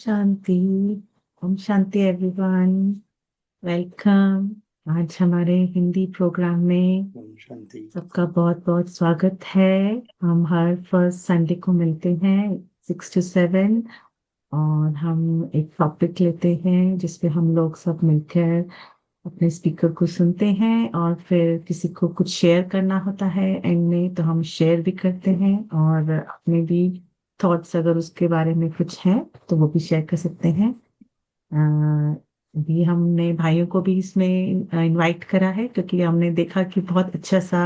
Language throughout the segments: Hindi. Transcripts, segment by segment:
शांति। ओम शांति एवरीवन। वेलकम। आज हमारे हिंदी प्रोग्राम में ओम शांति। सबका बहुत बहुत स्वागत है। हम हर फर्स्ट संडे को मिलते हैं 6 to 7 और हम एक टॉपिक लेते हैं जिसपे हम लोग सब मिलकर अपने स्पीकर को सुनते हैं और फिर किसी को कुछ शेयर करना होता है एंड में, तो हम शेयर भी करते हैं और अपने भी थॉट्स अगर उसके बारे में कुछ है तो वो भी शेयर कर सकते हैं। भी हमने भाइयों को भी इसमें इनवाइट करा है क्योंकि हमने देखा कि बहुत अच्छा सा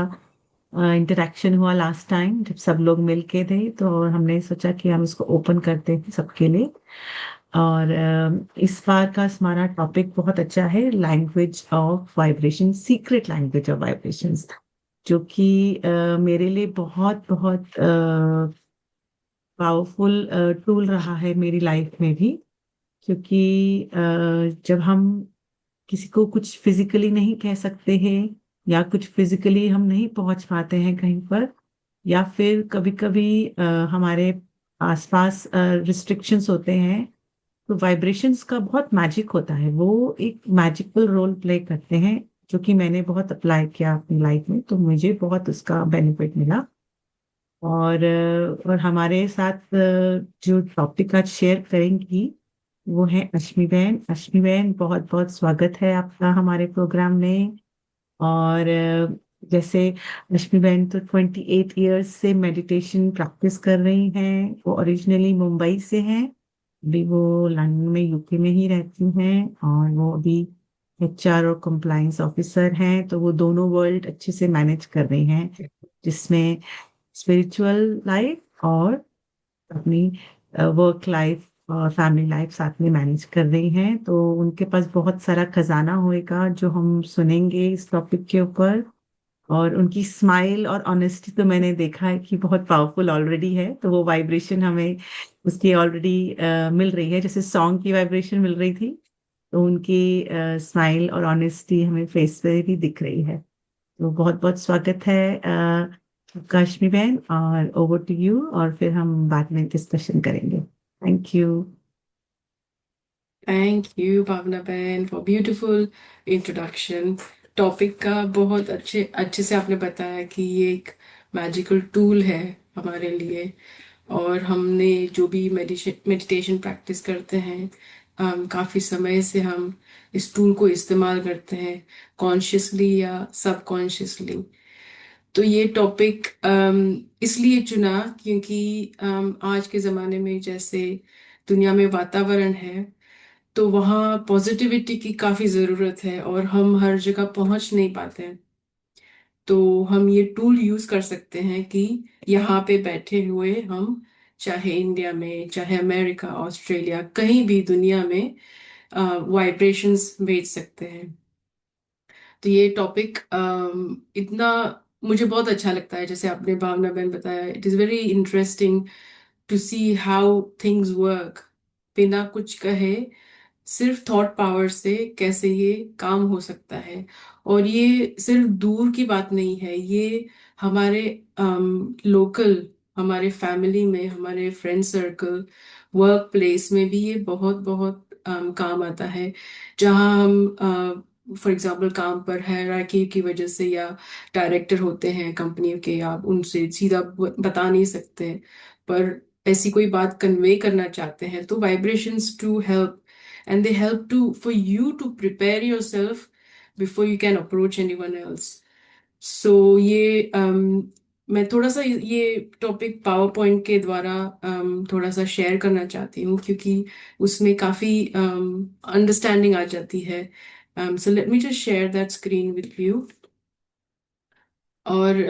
इंटरेक्शन हुआ लास्ट टाइम जब सब लोग मिल के थे, तो हमने सोचा कि हम इसको ओपन करते हैं सबके लिए। और इस बार का हमारा टॉपिक बहुत अच्छा है, language of vibration, secret language of vibrations, जो कि मेरे लिए बहुत बहुत पावरफुल टूल रहा है मेरी लाइफ में भी। क्योंकि जब हम किसी को कुछ फिजिकली नहीं कह सकते हैं या कुछ फिजिकली हम नहीं पहुंच पाते हैं कहीं पर, या फिर कभी कभी हमारे आसपास रिस्ट्रिक्शंस होते हैं, तो वाइब्रेशंस का बहुत मैजिक होता है, वो एक मैजिकल रोल प्ले करते हैं, जो कि मैंने बहुत अप्लाई किया अपनी लाइफ में, तो मुझे बहुत उसका बेनिफिट मिला। और हमारे साथ जो टॉपिक आज शेयर करेंगी वो है अश्मि बहन। अश्मि बहन, बहुत बहुत स्वागत है आपका हमारे प्रोग्राम में। और जैसे अश्मि बहन तो 28 ईयर्स से मेडिटेशन प्रैक्टिस कर रही हैं। वो ओरिजिनली मुंबई से हैं, अभी वो लंदन में यूके में ही रहती हैं, और वो अभी एचआर और कंप्लायंस ऑफिसर हैं, तो वो दोनों वर्ल्ड अच्छे से मैनेज कर रही हैं, जिसमें स्पिरिचुअल लाइफ और अपनी वर्क लाइफ और फैमिली लाइफ साथ में मैनेज कर रही हैं। तो उनके पास बहुत सारा खजाना होएगा जो हम सुनेंगे इस टॉपिक के ऊपर। और उनकी स्माइल और ऑनेस्टी तो मैंने देखा है कि बहुत पावरफुल ऑलरेडी है, तो वो वाइब्रेशन हमें उसकी ऑलरेडी मिल रही है, जैसे सॉन्ग की वाइब्रेशन मिल रही थी, तो उनकी स्माइल और ऑनेस्टी हमें फेस पे भी दिख रही है। तो बहुत बहुत स्वागत है काश्मी बहन, और ओवर टू यू, और फिर हम बाद में डिस्कशन करेंगे। Thank you. थैंक यू भावना बहन फॉर ब्यूटीफुल इंट्रोडक्शन। टॉपिक का बहुत अच्छे अच्छे से आपने बताया कि ये एक मैजिकल टूल है हमारे लिए। और हमने जो भी मेडिटेशन प्रैक्टिस करते हैं, काफ़ी समय से हम इस टूल को इस्तेमाल करते हैं, कॉन्शियसली या सबकॉन्शियसली। तो ये टॉपिक इसलिए चुना क्योंकि आज के ज़माने में जैसे दुनिया में वातावरण है, तो वहाँ पॉजिटिविटी की काफी जरूरत है और हम हर जगह पहुंच नहीं पाते हैं। तो हम ये टूल यूज कर सकते हैं कि यहाँ पे बैठे हुए हम, चाहे इंडिया में, चाहे अमेरिका, ऑस्ट्रेलिया, कहीं भी दुनिया में वाइब्रेशंस भेज सकते हैं। तो ये टॉपिक इतना मुझे बहुत अच्छा लगता है। जैसे आपने भावना बहन बताया, it is very interesting to see how things work. बिना कुछ कहे, सिर्फ थॉट पावर से कैसे ये काम हो सकता है। और ये सिर्फ दूर की बात नहीं है, ये हमारे लोकल, हमारे फैमिली में, हमारे फ्रेंड सर्कल, वर्क प्लेस में भी ये बहुत बहुत काम आता है। जहाँ हम फॉर एग्जाम्पल काम पर हायरार्की की वजह से, या डायरेक्टर होते हैं कंपनी के, आप उनसे सीधा बता नहीं सकते, पर ऐसी कोई बात कन्वे करना चाहते हैं, तो vibrations to help, and they help to for you to prepare yourself before you can approach anyone else. So ये मैं थोड़ा सा ये टॉपिक पावर पॉइंट के द्वारा थोड़ा सा शेयर करना चाहती हूँ, क्योंकि उसमें काफी अंडरस्टैंडिंग आ जाती है। So let me just share that screen with you। और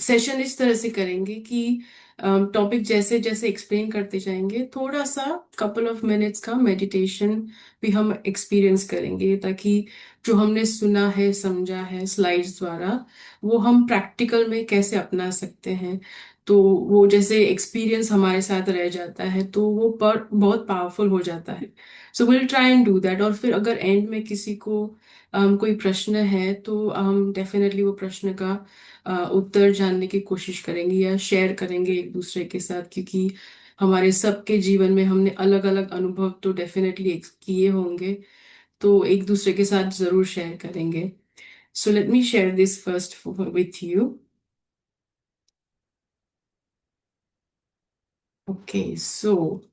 सेशन इस तरह से करेंगे कि टॉपिक जैसे जैसे एक्सप्लेन करते जाएंगे, थोड़ा सा कपल ऑफ मिनट्स का मेडिटेशन भी हम एक्सपीरियंस करेंगे, ताकि जो हमने सुना है, समझा है स्लाइड्स द्वारा, वो हम प्रैक्टिकल में कैसे अपना सकते हैं। तो वो जैसे एक्सपीरियंस हमारे साथ रह जाता है, तो वो पर बहुत पावरफुल हो जाता है। So will try and do that. और फिर अगर एंड में किसी को कोई प्रश्न है, तो हम डेफिनेटली वो प्रश्न का उत्तर जानने की कोशिश करेंगे या शेयर करेंगे एक दूसरे के साथ, क्योंकि हमारे सबके जीवन में हमने अलग अलग अनुभव तो डेफिनेटली किए होंगे, तो एक दूसरे के साथ जरूर शेयर करेंगे। So let me share this first with you. Okay, so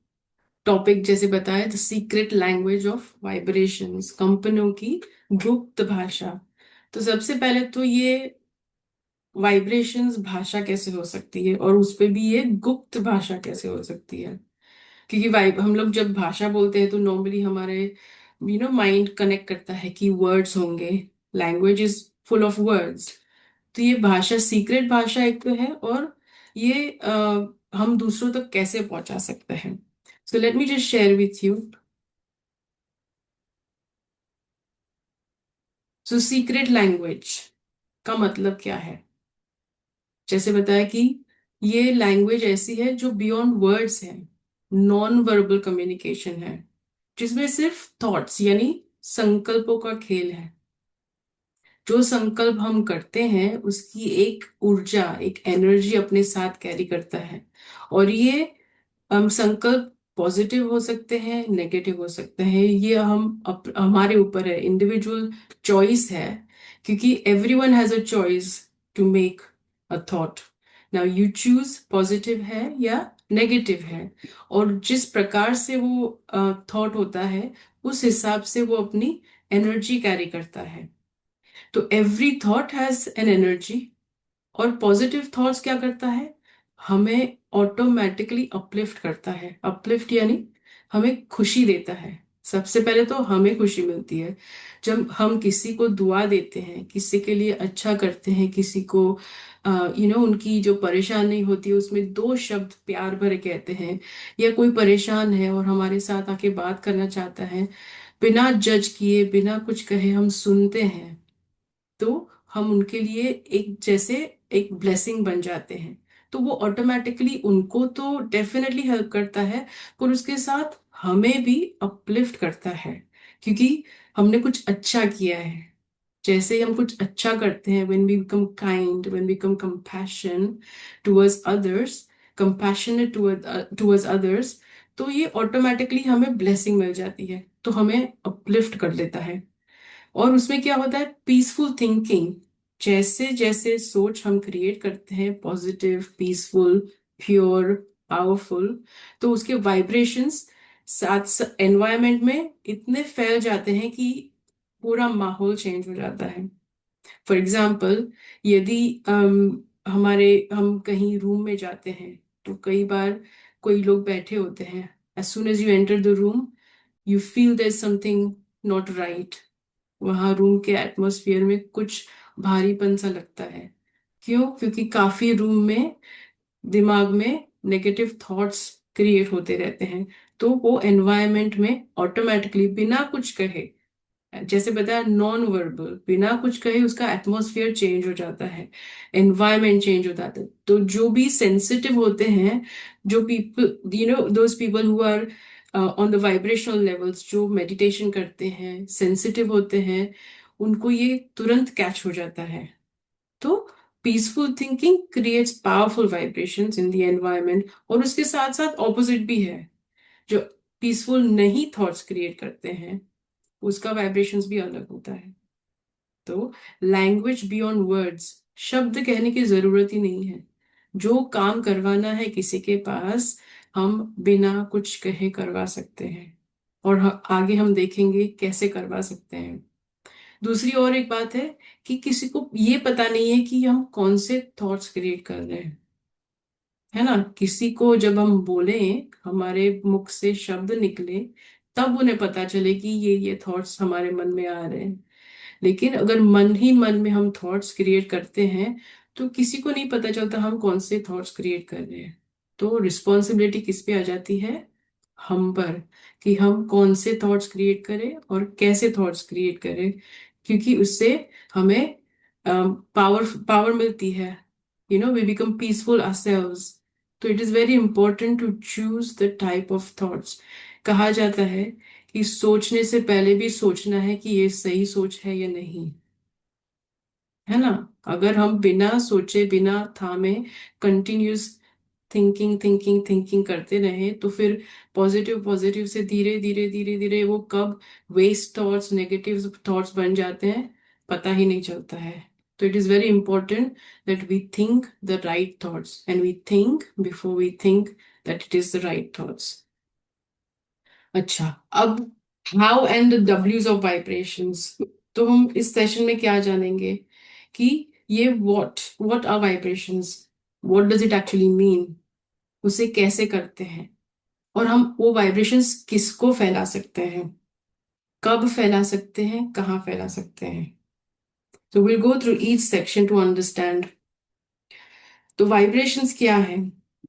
topic जैसे बताया, the secret language of vibrations, कंपनों की गुप्त भाषा। तो सबसे पहले तो ये वाइब्रेशंस भाषा कैसे हो सकती है, और उस पे भी ये गुप्त भाषा कैसे हो सकती है। क्योंकि वाइब हम लोग जब भाषा बोलते हैं तो नॉर्मली हमारे माइंड कनेक्ट करता है कि वर्ड्स होंगे, language is full of words. तो ये भाषा, सीक्रेट भाषा एक तो है, और ये हम दूसरों तक कैसे पहुंचा सकते हैं। सो let me just share with you. So secret language का मतलब क्या है। जैसे बताया कि ये लैंग्वेज ऐसी है जो बियॉन्ड वर्ड्स है, नॉन वर्बल कम्युनिकेशन है, जिसमें सिर्फ थॉट्स यानी संकल्पों का खेल है। जो संकल्प हम करते हैं उसकी एक ऊर्जा, एक एनर्जी अपने साथ कैरी करता है। और ये संकल्प पॉजिटिव हो सकते हैं, नेगेटिव हो सकते हैं, ये हमारे ऊपर है, इंडिविजुअल चॉइस है। क्योंकि everyone has a choice to make a thought. Now you choose positive है या नेगेटिव है, और जिस प्रकार से वो थॉट होता है उस हिसाब से वो अपनी एनर्जी कैरी करता है। तो every thought has an energy. और पॉजिटिव थॉट्स क्या करता है, हमें ऑटोमेटिकली अपलिफ्ट करता है। अपलिफ्ट यानी हमें खुशी देता है। सबसे पहले तो हमें खुशी मिलती है जब हम किसी को दुआ देते हैं, किसी के लिए अच्छा करते हैं, किसी को उनकी जो परेशानी होती है उसमें दो शब्द प्यार भरे कहते हैं, या कोई परेशान है और हमारे साथ आके बात करना चाहता है, बिना जज किए, बिना कुछ कहे हम सुनते हैं, तो हम उनके लिए एक जैसे एक ब्लेसिंग बन जाते हैं। तो वो ऑटोमेटिकली उनको तो डेफिनेटली हेल्प करता है, पर उसके साथ हमें भी अपलिफ्ट करता है, क्योंकि हमने कुछ अच्छा किया है। जैसे ही हम कुछ अच्छा करते हैं, when we become kind, when we become compassion towards others, compassionate towards others, तो ये ऑटोमेटिकली हमें ब्लेसिंग मिल जाती है, तो हमें अपलिफ्ट कर देता है। और उसमें क्या होता है, पीसफुल थिंकिंग। जैसे जैसे सोच हम क्रिएट करते हैं पॉजिटिव, पीसफुल, प्योर, पावरफुल, तो उसके वाइब्रेशंस साथ एनवायरनमेंट में इतने फैल जाते हैं कि पूरा माहौल चेंज हो जाता है। फॉर एग्जाम्पल, यदि हम कहीं रूम में जाते हैं, तो कई बार कोई लोग बैठे होते हैं, as soon as you enter the room you feel there something not right. वहां रूम के एटमॉस्फेयर में कुछ भारीपन सा लगता है। क्यों? क्योंकि काफी रूम में दिमाग में नेगेटिव थॉट्स क्रिएट होते रहते हैं। तो वो एनवायरनमेंट में ऑटोमेटिकली बिना कुछ कहे, जैसे बताया नॉन वर्बल, बिना कुछ कहे उसका एटमॉस्फेयर चेंज हो जाता है, एनवायरनमेंट चेंज हो जाता है। तो जो भी सेंसिटिव होते हैं, जो people, those people who are on the vibrational levels, जो मेडिटेशन करते हैं, सेंसिटिव होते हैं, उनको ये तुरंत कैच हो जाता है। तो peaceful thinking creates powerful vibrations in the environment, और उसके साथ साथ ऑपोजिट भी है। जो पीसफुल नहीं थॉट्स क्रिएट करते हैं, उसका वाइब्रेशंस भी अलग होता है। तो लैंग्वेज बियॉन्ड वर्ड्स, शब्द कहने की जरूरत ही नहीं है। जो काम करवाना है किसी के पास, हम बिना कुछ कहे करवा सकते हैं। और आगे हम देखेंगे कैसे करवा सकते हैं। दूसरी और एक बात है कि किसी को ये पता नहीं है कि हम कौन से थॉट्स क्रिएट कर रहे हैं, है ना। किसी को जब हम बोले, हमारे मुख से शब्द निकले, तब उन्हें पता चले कि ये थॉट्स हमारे मन में आ रहे हैं। लेकिन अगर मन ही मन में हम थॉट्स क्रिएट करते हैं, तो किसी को नहीं पता चलता हम कौन से थॉट्स क्रिएट कर रहे हैं। तो रिस्पॉन्सिबिलिटी किस पे आ जाती है, हम पर, कि हम कौन से थॉट्स क्रिएट करें और कैसे थॉट्स क्रिएट करें। क्योंकि उससे हमें पावर पावर मिलती है, वी बिकम पीसफुल ourselves। तो it is very important to choose the type of thoughts. कहा जाता है कि सोचने से पहले भी सोचना है कि ये सही सोच है या नहीं, है ना। अगर हम बिना सोचे, बिना थामे, कंटिन्यूस थिंकिंग थिंकिंग थिंकिंग करते रहे तो फिर पॉजिटिव पॉजिटिव से धीरे धीरे धीरे धीरे वो कब वेस्ट थॉट्स नेगेटिव थॉट्स बन जाते हैं पता ही नहीं चलता है। तो it is very important that we think the right thoughts and we think before we think that it is the right thoughts. अच्छा, अब हाउ एंड द डब्ल्यूज ऑफ वाइब्रेशंस। तो हम इस सेशन में क्या जानेंगे कि ये what are vibrations, what does it actually mean, उसे कैसे करते हैं, और हम वो वाइब्रेशंस किसको फैला सकते हैं, कब फैला सकते हैं, कहाँ फैला सकते हैं। तो will go through each section two understand. तो वाइब्रेशंस क्या है?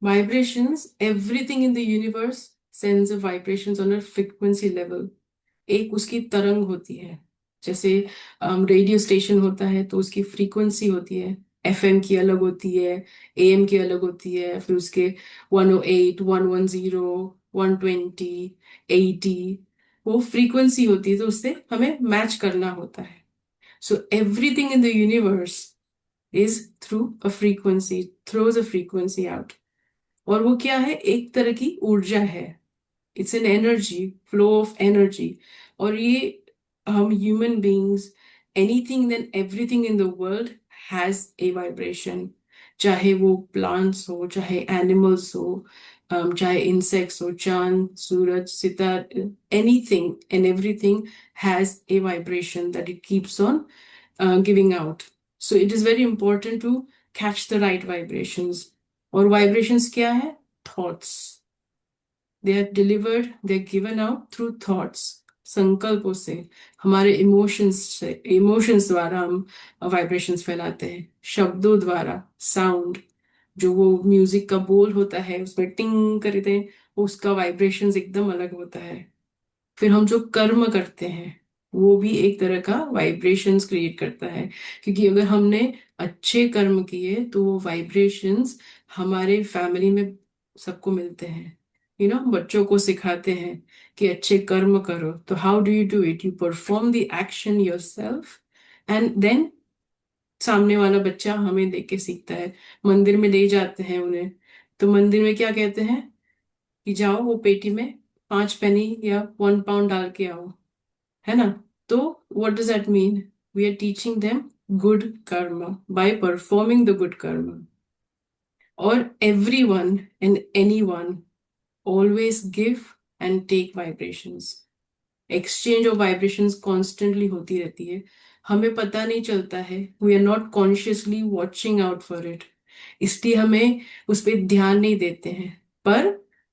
Vibrations, everything in the universe sends vibrations on a frequency level. एक उसकी तरंग होती है। जैसे रेडियो स्टेशन होता है तो उसकी फ्रीक्वेंसी होती है, एफएम की अलग होती है, एएम की अलग होती है, फिर उसके 108 110 120 80 वो फ्रीक्वेंसी होती है, तो उससे हमें मैच करना होता है। So everything in the universe is through a frequency, throws a frequency out. और वो क्या है? एक तरह की ऊर्जा है। It's an energy, flow of energy. और ये हम human beings, anything and everything in the world has a vibration. चाहे वो प्लांट्स हो, चाहे एनिमल्स हो, चाहे इंसेक्ट्स हो, चांद सूरज सितार, anything and everything has a vibration that it keeps on giving out. So it is very important to catch the right vibrations. और vibrations क्या है? Thoughts. They are delivered, they are given out through thoughts. संकल्पों से, हमारे इमोशंस से, इमोशंस द्वारा हम वाइब्रेशंस फैलाते हैं, शब्दों द्वारा, साउंड, जो वो म्यूजिक का बोल होता है उसमें टिंग करते हैं, उसका वाइब्रेशंस एकदम अलग होता है। फिर हम जो कर्म करते हैं वो भी एक तरह का वाइब्रेशंस क्रिएट करता है, क्योंकि अगर हमने अच्छे कर्म किए तो वो वाइब्रेशंस हमारे फैमिली में सबको मिलते हैं। बच्चों को सिखाते हैं कि अच्छे कर्म करो, तो how do you do it? You perform the action yourself and then सामने वाला बच्चा हमें देख के सीखता है। मंदिर में ले जाते हैं उन्हें, तो मंदिर में क्या कहते हैं कि जाओ वो पेटी में 5 पेनी या 1 पाउंड डाल के आओ, है ना? तो what does that mean? We are teaching them good karma by performing the good karma. और everyone and anyone always give and take vibrations. Exchange of vibrations constantly होती रहती है, हमें पता नहीं चलता है, we are not consciously watching out for it, इसलिए हमें उस पर ध्यान नहीं देते हैं। पर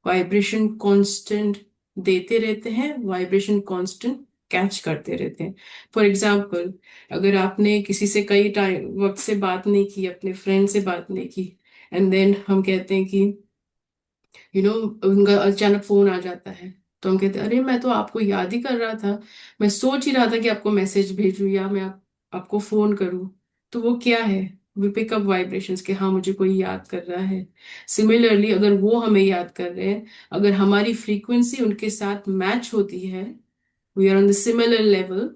वाइब्रेशन कांस्टेंट देते रहते हैं, वाइब्रेशन कांस्टेंट कैच करते रहते हैं। फॉर एग्जाम्पल, अगर आपने किसी से कई टाइम वक्त से बात नहीं की, अपने फ्रेंड से बात नहीं की, एंड देन हम कहते हैं कि उनका अचानक फोन आ जाता है, तो हम कहते हैं अरे मैं तो आपको याद ही कर रहा था, मैं सोच ही रहा था कि आपको मैसेज भेजूं या मैं आपको फोन करूं। तो वो क्या है? वी पिक अप वाइब्रेशंस के हाँ मुझे कोई याद कर रहा है। सिमिलरली अगर वो हमें याद कर रहे हैं, अगर हमारी फ्रीक्वेंसी उनके साथ मैच होती है, we are on the similar level,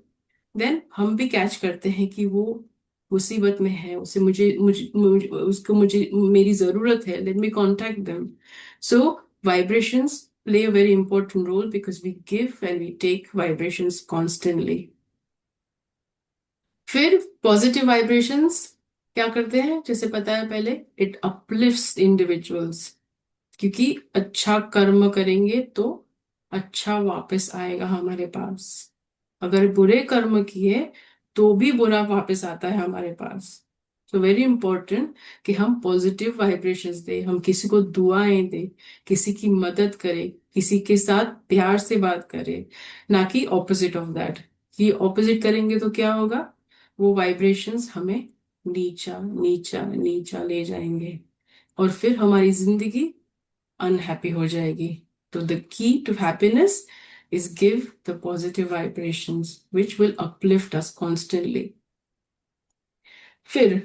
then हम भी कैच करते हैं कि वो मुसीबत में है, उसे उसको मुझे मेरी जरूरत है, let me contact them. So vibrations play a very important role because we give and we take vibrations constantly. फिर पॉजिटिव वाइब्रेशंस क्या करते हैं? जैसे पता है पहले, इट अपलिफ्ट्स इंडिविजुअल्स, क्योंकि अच्छा कर्म करेंगे तो अच्छा वापस आएगा हमारे पास। अगर बुरे कर्म किए तो भी बुरा वापस आता है हमारे पास। तो वेरी इंपॉर्टेंट कि हम पॉजिटिव वाइब्रेशंस दें, हम किसी को दुआएं दें, किसी की मदद करें, किसी के साथ प्यार से बात करें, ना कि ऑपोजिट ऑफ दैट। ये ऑपोजिट करेंगे तो क्या होगा? वो वाइब्रेशंस हमें नीचा नीचा नीचा ले जाएंगे और फिर हमारी जिंदगी अनहैप्पी हो जाएगी। तो the key to happiness is give the positive vibrations which will uplift us constantly. फिर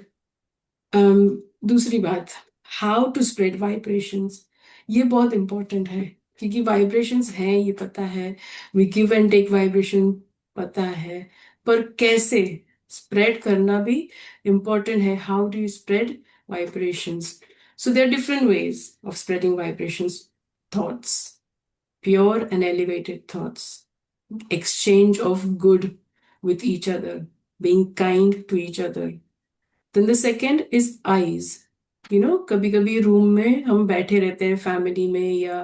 दूसरी बात, हाउ टू स्प्रेड वाइब्रेशंस। ये बहुत इंपॉर्टेंट है, क्योंकि वाइब्रेशंस हैं ये पता है, we give and take vibration पता है, पर कैसे स्प्रेड करना भी इम्पोर्टेंट है। How do you spread vibrations? So there are different ways of spreading vibrations. Thoughts, pure and elevated thoughts, exchange of good with each other, being kind to each other. Then the second is eyes. कभी कभी रूम में हम बैठे रहते हैं फैमिली में या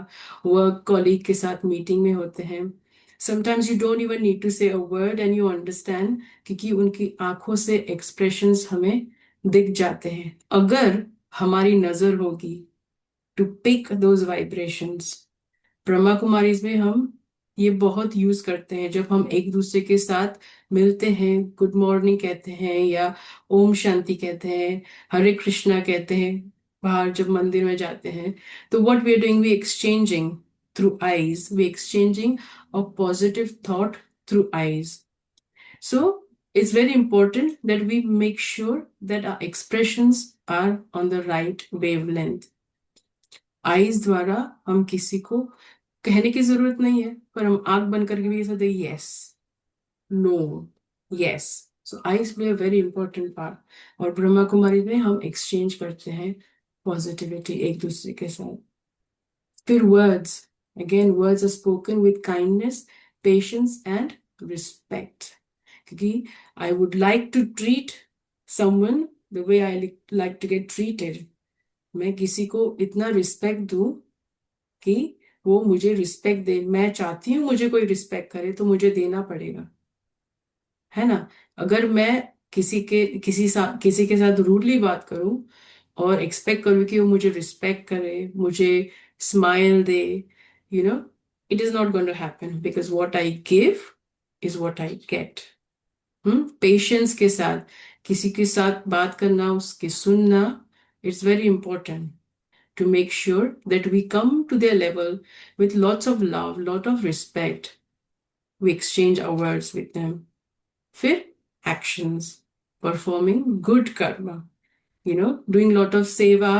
वर्क कॉलीग के साथ मीटिंग में होते हैं. Sometimes you don't even need to say a word and you understand, क्योंकि उनकी आंखों से एक्सप्रेशंस हमें दिख जाते हैं. अगर हमारी नजर होगी to pick those vibrations. Brahma Kumaris में हम ये बहुत यूज करते हैं. जब हम एक दूसरे के साथ मिलते हैं, गुड मॉर्निंग कहते हैं या ओम शांति कहते हैं, हरे कृष्णा कहते हैं, बाहर जब मंदिर में जाते हैं, तो what we are doing, we exchanging through eyes, we exchanging a positive thought through eyes. So it's very important that we make sure that our expressions are on the right wavelength. Eyes द्वारा हम किसी को कहने की जरूरत नहीं है, पर हम आंख बंद करके भी ऐसा दे yes, no, yes. So eyes play a very important part. और ब्रह्मा कुमारी में हम एक्सचेंज करते हैं पॉजिटिविटी एक दूसरे के साथ. फिर words, again words are spoken with kindness, patience and respect. क्योंकि I would like to treat someone the way I like to get treated. मैं किसी को इतना रिस्पेक्ट दूं कि वो मुझे रिस्पेक्ट दे. मैं चाहती हूँ मुझे कोई रिस्पेक्ट करे तो मुझे देना पड़ेगा, है ना. अगर मैं किसी के साथ रूडली बात करूं और एक्सपेक्ट करूं कि वो मुझे रिस्पेक्ट करे, मुझे स्माइल दे, you know it is not going to happen, because what I give is what I get. Patience के साथ किसी के साथ बात करना, उसकी सुनना, it's very important to make sure that we come to their level with lots of love, lot of respect. We exchange our words with them. फिर actions, performing good karma, doing lot of seva.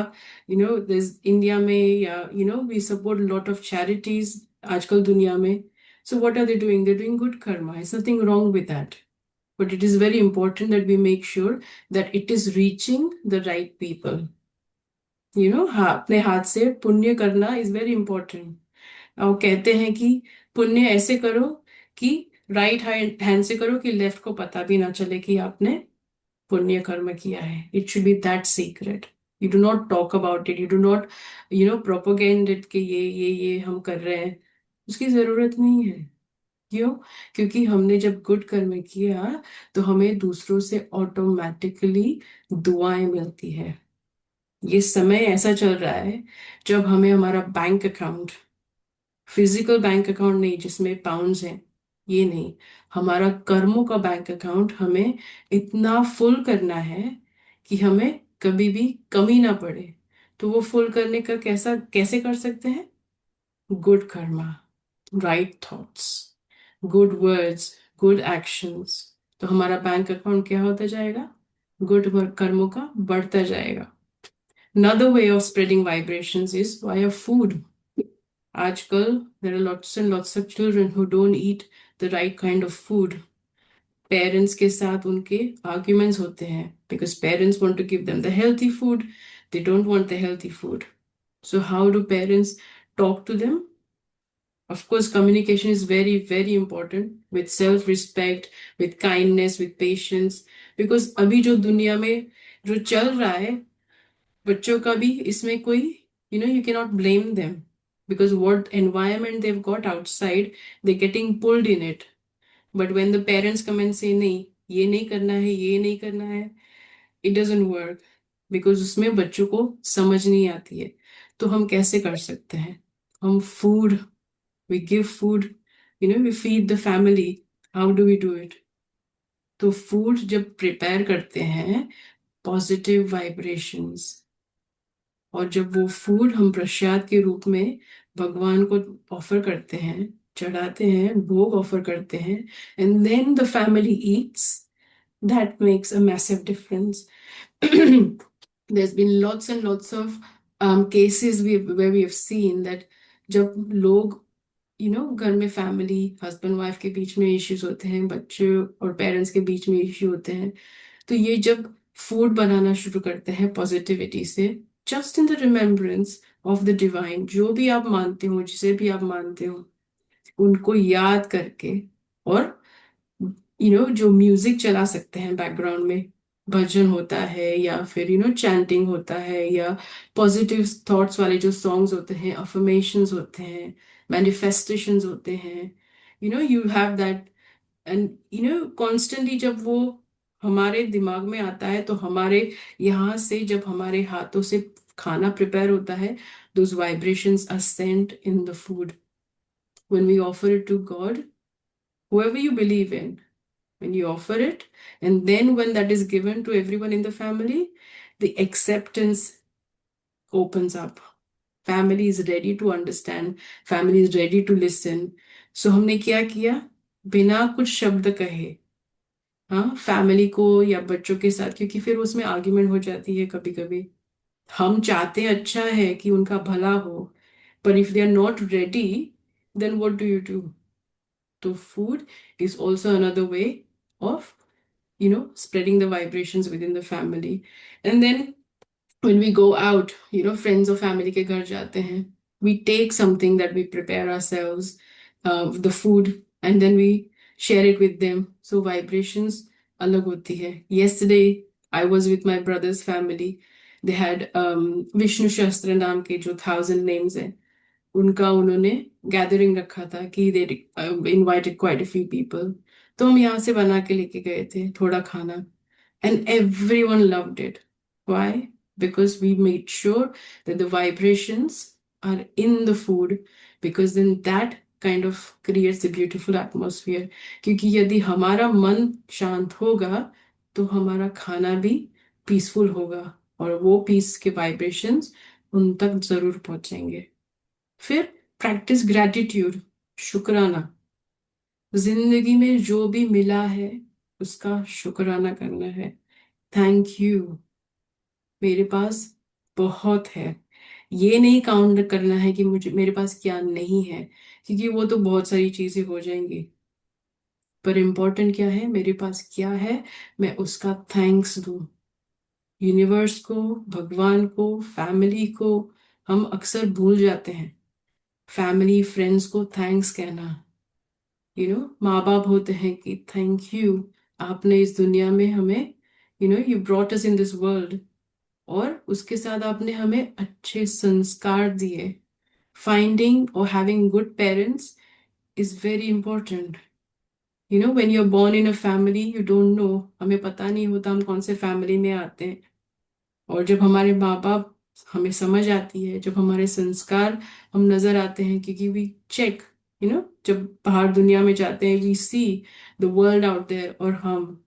There's India में या we support a lot of charities आजकल दुनिया में. So what are they doing? They're doing good karma. There's nothing wrong with that. But it is very important that we make sure that it is reaching the right people. हाँ, अपने हाथ से पुण्य करना इज वेरी इंपॉर्टेंट. और कहते हैं कि पुण्य ऐसे करो कि राइट हैंड से करो कि लेफ्ट को पता भी ना चले कि आपने पुण्य कर्म किया है. It should be that secret. You do not talk about it, you do not propagate it कि ये हम कर रहे हैं. उसकी जरूरत नहीं है. क्यों? क्योंकि हमने जब गुड कर्म किया तो हमें दूसरों से ऑटोमेटिकली दुआएं मिलती है. ये समय ऐसा चल रहा है जब हमें हमारा bank account, physical bank account नहीं जिसमें पाउंड्स हैं, ये नहीं, हमारा कर्मों का बैंक अकाउंट हमें इतना फुल करना है कि हमें कभी भी कमी ना पड़े. तो वो फुल करने का कैसे कर सकते हैं? Good Karma, right thoughts, good words, good actions. तो हमारा बैंक अकाउंट क्या होता जाएगा? गुड कर्मों का बढ़ता जाएगा. Another way of spreading vibrations is via food. आजकल there are lots and lots of children who don't eat the right kind of food. Parents के साथ उनके arguments होते हैं because parents want to give them the healthy food. They don't want the healthy food. So how do parents talk to them? Of course, communication is very, very important with self-respect, with kindness, with patience. Because अभी जो दुनिया में जो चल रहा है, बच्चों का भी इसमें कोई you cannot blame them because what environment they've got outside, they're getting pulled in it. But when the parents come and say नहीं, ये नहीं करना है, ये नहीं करना है, it doesn't work because उसमें बच्चों को समझ नहीं आती है. तो हम कैसे कर सकते हैं? हम food, we give food, we feed the family. How do we do it? तो फूड जब प्रिपेयर करते हैं, पॉजिटिव वाइब्रेशंस, और जब वो फूड हम प्रसाद के रूप में भगवान को ऑफर करते हैं, चढ़ाते हैं, भोग ऑफर करते हैं, and then the family eats, that makes a massive difference. there's been lots and lots of cases where we have seen that जब लोग घर में फैमिली, हस्बैंड वाइफ के बीच में इश्यूज होते हैं, बच्चे और पेरेंट्स के बीच में इश्यू होते हैं, तो ये जब फूड बनाना शुरू करते हैं पॉजिटिविटी से, just in the remembrance of the divine, जो भी आप मानते हो, जिसे भी आप मानते हो, उनको याद करके। और जो म्यूजिक चला सकते हैं बैकग्राउंड में, भजन होता है या फिर चैंटिंग होता है, या पॉजिटिव थॉट्स वाले जो सॉन्ग्स होते हैं, अफर्मेशंस होते हैं, मैनिफेस्टेशंस होते हैं, you have that. And constantly जब वो हमारे दिमाग में आता है, तो हमारे यहाँ से जब हमारे हाथों से खाना प्रिपेयर होता है, those vibrations are sent in the food when we offer it to God, whoever you believe in, when you offer it, and then when that is given to everyone in the family, the acceptance opens up. Family is ready to understand, family is ready to listen. So हमने क्या किया, बिना कुछ शब्द कहे, हाँ, फैमिली को या बच्चों के साथ, क्योंकि फिर उसमें आर्ग्यूमेंट हो जाती है कभी कभी। हम चाहते हैं अच्छा है कि उनका भला हो, पर if they are not ready, then what do you do? तो food is also another way of spreading the vibrations within the family. And then when we go out, friends or family के घर जाते हैं, we take something that we prepare ourselves, the food, and then we share it with them. So vibrations अलग होती है. Yesterday I was with my brother's family. They had Vishnu सहस्त्र नाम के जो 1,000 names है, उनका उन्होंने गैदरिंग रखा था कि दे invited quite a few people. तो हम यहाँ से बना के लेके गए थे थोड़ा खाना, and everyone loved it. Why? Because we made sure that the vibrations are in the food, because then that kind of creates a beautiful atmosphere. क्योंकि यदि हमारा मन शांत होगा, तो हमारा खाना भी पीसफुल होगा, और वो पीस के वाइब्रेशंस उन तक जरूर पहुंचेंगे। फिर प्रैक्टिस ग्रैटिट्यूड, शुक्राना। जिंदगी में जो भी मिला है, उसका शुक्राना करना है। थैंक यू, मेरे पास बहुत है। ये नहीं काउंट करना है कि मुझे मेरे पास क्या नहीं है, क्योंकि वो तो बहुत सारी चीजें हो जाएंगी। पर इम्पोर्टेंट क्या है, मेरे पास क्या है, मैं उसका थैंक्स दूं। यूनिवर्स को, भगवान को, फैमिली को हम अक्सर भूल जाते हैं। फैमिली फ्रेंड्स को थैंक्स कहना, माँ बाप होते हैं कि थैंक यू, आपने इस दुनिया में हमें, you brought us in this world, और उसके साथ आपने हमें अच्छे संस्कार दिए। फाइंडिंग और having good parents is very important. When you are born in a family, you don't know, हमें पता नहीं होता हम कौन से फैमिली में आते हैं। और जब हमारे माँ बाप, हमें समझ आती है, जब हमारे संस्कार हम नजर आते हैं, क्योंकि वी चेक, जब बाहर दुनिया में जाते हैं, we see the world out there, और हम,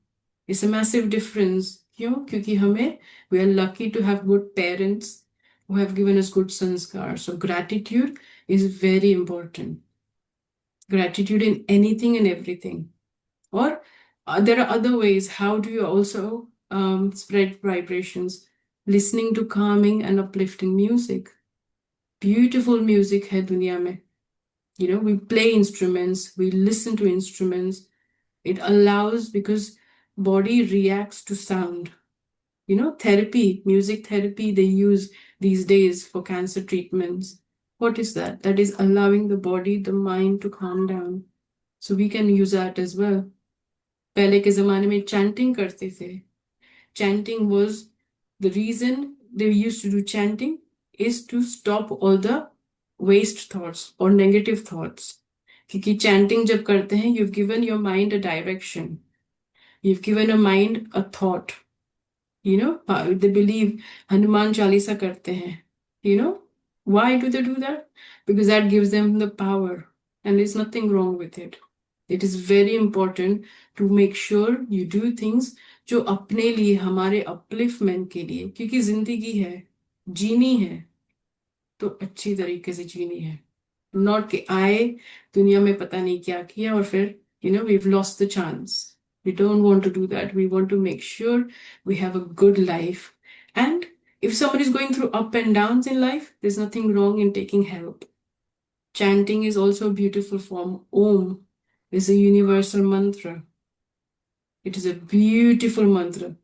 इट्स अ मैसिव डिफरेंस। क्यों? क्योंकि हमें, we are lucky to have good parents who have given us good sanskar. So gratitude is very important. Gratitude in anything and everything. Or there are other ways. How do you also spread vibrations? Listening to calming and uplifting music. Beautiful music hai duniya mein. We play instruments, we listen to instruments. It allows, because body reacts to sound. Therapy, music therapy, they use these days for cancer treatments. What is that? That is allowing the body, the mind to calm down. So we can use that as well. पहले के जमाने में chanting करते थे. Chanting was, the reason they used to do chanting is to stop all the waste thoughts or negative thoughts. क्योंकि chanting जब करते हैं, you've given your mind a direction. You've given a mind a thought. They believe Hanuman Chalisa करते हैं. Why do they do that? Because that gives them the power, and there's nothing wrong with it. It is very important to make sure you do things जो अपने लिए, हमारे अपलिफ्टमेंट के लिए, क्योंकि जिंदगी है, जीनी है, तो अच्छी तरीके से जीनी है। नॉट कि आए, दुनिया में पता नहीं क्या किया, और फिर we've lost the chance. We don't want to do that. We want to make sure we have a good life. And if someone is going through up and downs in life, there's nothing wrong in taking help. Chanting is also a beautiful form. Om is a universal mantra. It is a beautiful mantra.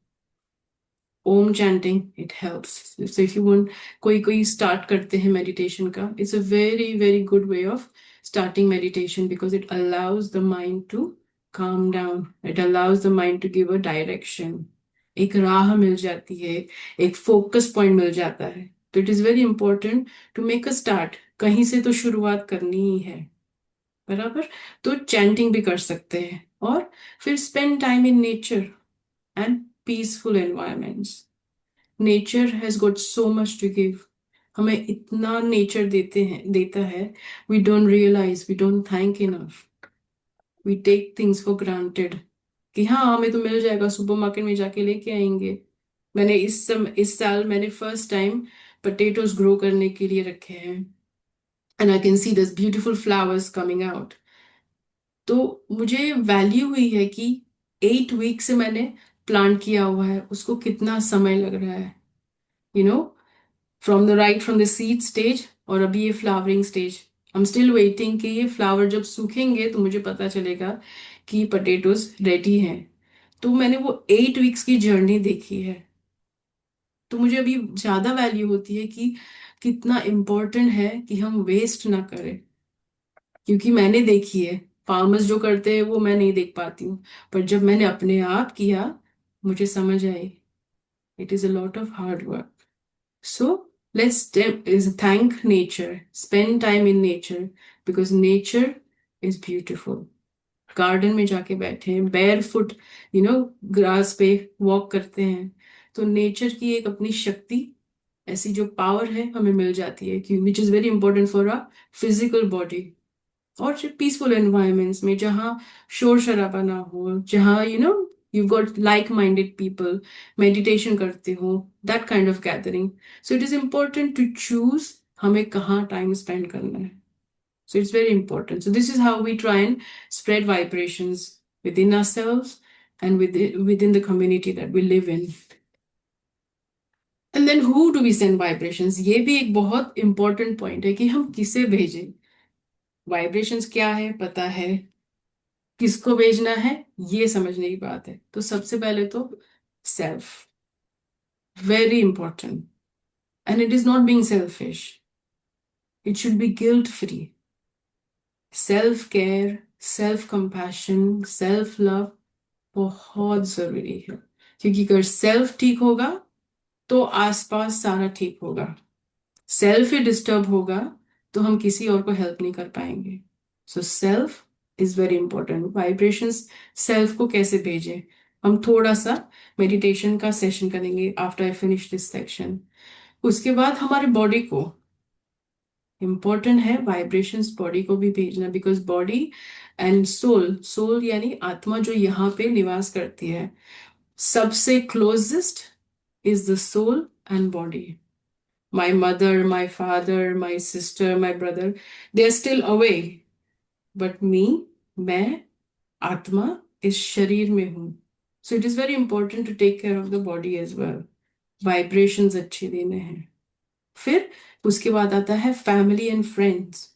Om chanting it helps. So if you want, कोई कोई स्टार्ट करते हैं मेडिटेशन का, it's a very very good way of starting meditation, because it allows the mind to calm down, it allows the mind to give a direction, एक राह मिल जाती है, एक फोकस पॉइंट मिल जाता है। तो it is very important to make a start, कहीं से तो शुरुआत करनी ही है, बराबर। तो चैंटिंग भी कर सकते हैं, और फिर spend time in nature and peaceful environments. Nature has got so much to give, हमें इतना नेचर देता है, we don't realise, we don't thank enough, we take things for granted, कि हाँ हमें तो मिल जाएगा, सुपरमार्केट में जाके लेके आएंगे। मैंने इस साल मैंने फर्स्ट टाइम पोटैटोज ग्रो करने के लिए रखे हैं, and I can see this beautiful flowers coming out. तो मुझे वैल्यू हुई है कि 8 वीक से मैंने प्लांट किया हुआ है, उसको कितना समय लग रहा है, you know, from the seed stage, और अभी ये flowering stage. I am still waiting कि ये फ्लावर जब सूखेंगे तो मुझे पता चलेगा कि पोटैटोज रेडी हैं। तो मैंने वो 8 वीक्स की जर्नी देखी है। तो मुझे अभी ज्यादा वैल्यू होती है कि कितना इम्पोर्टेंट है कि हम वेस्ट ना करें, क्योंकि मैंने देखी है, फार्मर्स जो करते हैं वो मैं नहीं देख पाती हूँ, पर जब मैंने अपने आप किया, मुझे समझ आई, it is a lot of hard work. So is thank nature, spend time in nature, because nature is beautiful. Garden में जाके बैठे हैं बेयर फुट, ग्रास पे वॉक करते हैं, तो नेचर की एक अपनी शक्ति, ऐसी जो पावर है हमें मिल जाती है, कि which is very important for a physical body. और पीसफुल एनवायरमेंट्स में, जहाँ शोर शराबा ना हो, जहाँ you got like minded people meditation करते हो, that kind of gathering. So it is important to choose हमें कहाँ टाइम स्पेंड करना है। So it's very important, so this is how we try and spread vibrations within ourselves and within the community that we live in. And then who do we send vibrations, ये भी एक बहुत इंपॉर्टेंट पॉइंट है कि हम किसे भेजें। वाइब्रेशंस क्या है पता है, किसको भेजना है ये समझने की बात है। तो सबसे पहले तो self, very important, and it is not being selfish, it should B guilt free. Self care, self compassion, self love बहुत जरूरी है, क्योंकि अगर सेल्फ ठीक होगा तो आसपास सारा ठीक होगा। सेल्फ ही डिस्टर्ब होगा तो हम किसी और को हेल्प नहीं कर पाएंगे। So self is very important. Vibrations self को कैसे भेजें, हम थोड़ा सा मेडिटेशन का सेशन करेंगे after I finish this section. उसके बाद हमारे बॉडी को इम्पोर्टेंट है वाइब्रेशंस, बॉडी को भी भेजना, because body and soul, soul यानी आत्मा जो यहाँ पे निवास करती है, सबसे closest is the soul and body. My mother, my father, my sister, my brother, they are still away. But me, मैं, आत्मा, इस शरीर में हूँ। So it is very important to take care of the body as well. Vibrations अच्छे देने हैं। फिर उसके बाद आता है फैमिली एंड फ्रेंड्स,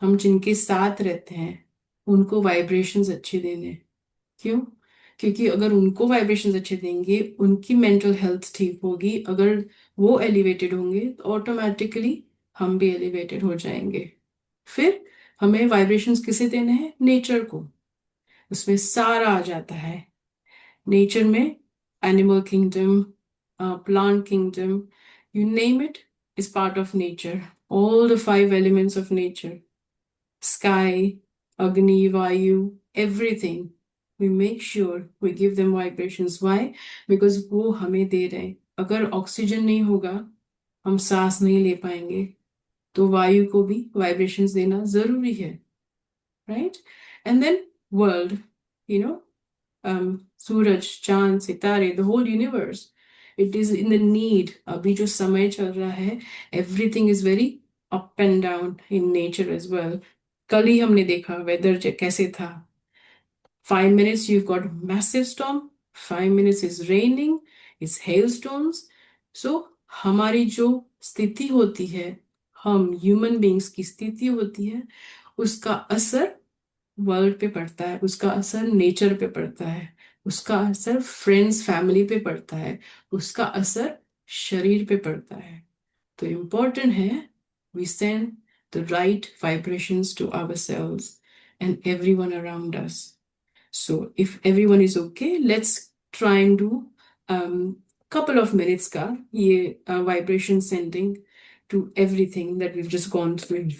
हम जिनके साथ रहते हैं उनको वाइब्रेशंस अच्छे देने हैं। क्यों? क्योंकि अगर उनको वाइब्रेशंस अच्छे देंगे, उनकी मेंटल हेल्थ ठीक होगी, अगर वो एलिवेटेड होंगे तो ऑटोमेटिकली हम भी एलिवेटेड हो जाएंगे। फिर हमें वाइब्रेशंस किसे देने हैं? नेचर को। उसमें सारा आ जाता है। नेचर में animal kingdom, plant kingdom, you name it, is part of nature. All the 5 elements of nature, sky, Agni, Vayu, everything. We make sure we give them vibrations. Why? Because वो हमें दे रहे हैं। अगर ऑक्सीजन नहीं होगा, हम सांस नहीं ले पाएंगे, तो वायु को भी वाइब्रेशंस देना जरूरी है, right. And then world, you know, सूरज, चांद, सितारे, the whole universe, it is in the need. अभी जो समय चल रहा है, everything is very up and down in nature as well. कल ही हमने देखा वेदर कैसे था। 5 minutes you've got massive storm, 5 minutes is raining, it's hailstones. So हमारी जो स्थिति होती है, हम ह्यूमन बींग्स की स्थिति होती है, उसका असर वर्ल्ड पे पड़ता है, उसका असर नेचर पे पड़ता है। उसका असर फ्रेंड्स फैमिली पे पड़ता है, उसका असर शरीर पे पड़ता है। तो इम्पोर्टेंट है we send the right vibrations to ourselves and everyone around us. So if everyone is okay, let's try and do um couple of minutes का ये vibration sending to everything that we've just gone through.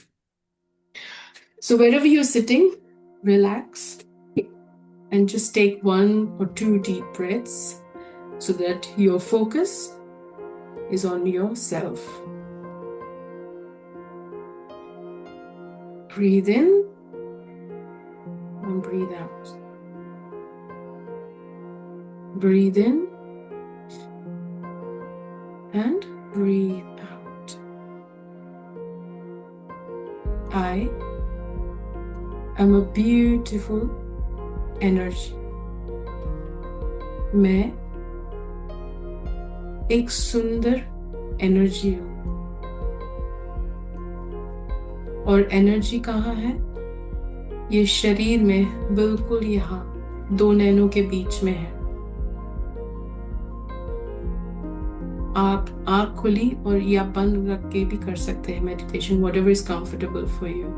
So wherever you're sitting, relax and just take 1 or 2 deep breaths so that your focus is on yourself. Breathe in and breathe out. Breathe in and breathe out. I am a beautiful energy. मैं एक सुंदर एनर्जी हूँ। और एनर्जी कहाँ है? ये शरीर में, बिल्कुल यहाँ 2 नैनों के बीच में है। आप आँख खुली और या बंद रख के भी कर सकते हैं meditation, whatever is comfortable for you.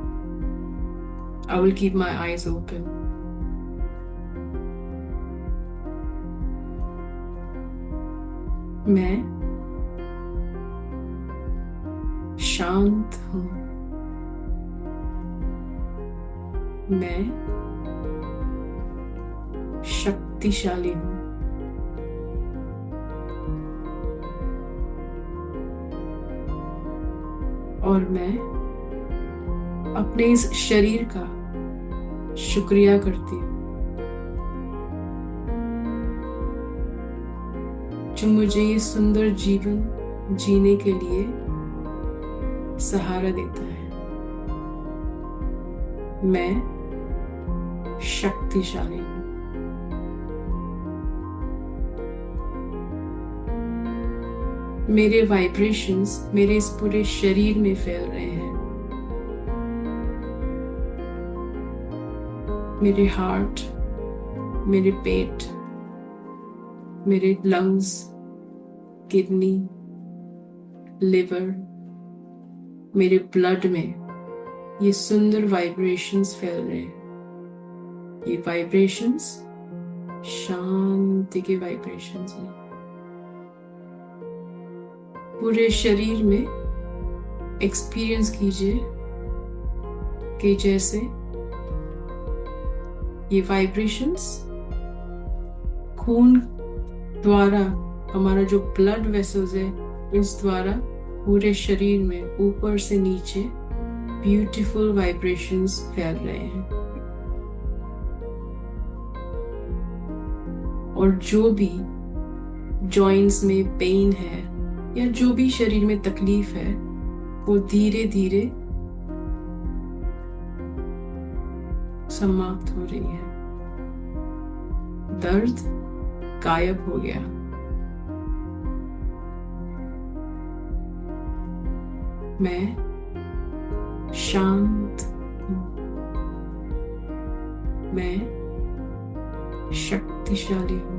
I will keep my eyes open. मैं शांत हूँ। मैं शक्तिशाली हूँ। और मैं अपने इस शरीर का शुक्रिया करती हूँ जो मुझे ये सुंदर जीवन जीने के लिए सहारा देता है। मैं शक्तिशाली हूँ। मेरे वाइब्रेशंस मेरे इस पूरे शरीर में फैल रहे हैं। मेरे हार्ट, मेरे पेट, मेरे लंग्स, किडनी, लिवर, मेरे ब्लड में ये सुंदर वाइब्रेशंस फैल रहे हैं। ये वाइब्रेशंस शांति के वाइब्रेशंस हैं। पूरे शरीर में एक्सपीरियंस कीजिए कि जैसे ये वाइब्रेशंस खून द्वारा, हमारा जो ब्लड वेसल्स है इस द्वारा पूरे शरीर में ऊपर से नीचे ब्यूटीफुल वाइब्रेशंस फैल रहे हैं। और जो भी जॉइंट्स में पेन है या जो भी शरीर में तकलीफ है वो धीरे धीरे समाप्त हो रही है। दर्द गायब हो गया। मैं शांत हूँ। मैं शक्तिशाली हूँ।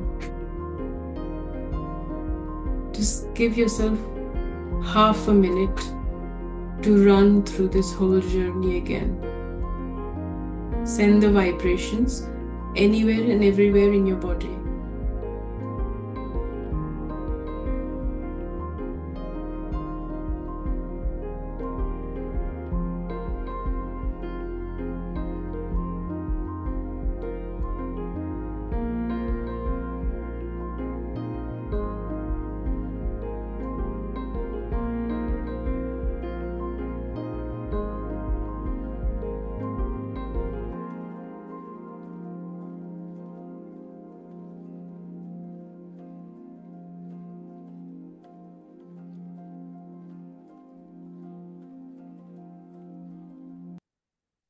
Just give yourself half a minute to run through this whole journey again. Send the vibrations anywhere and everywhere in your body.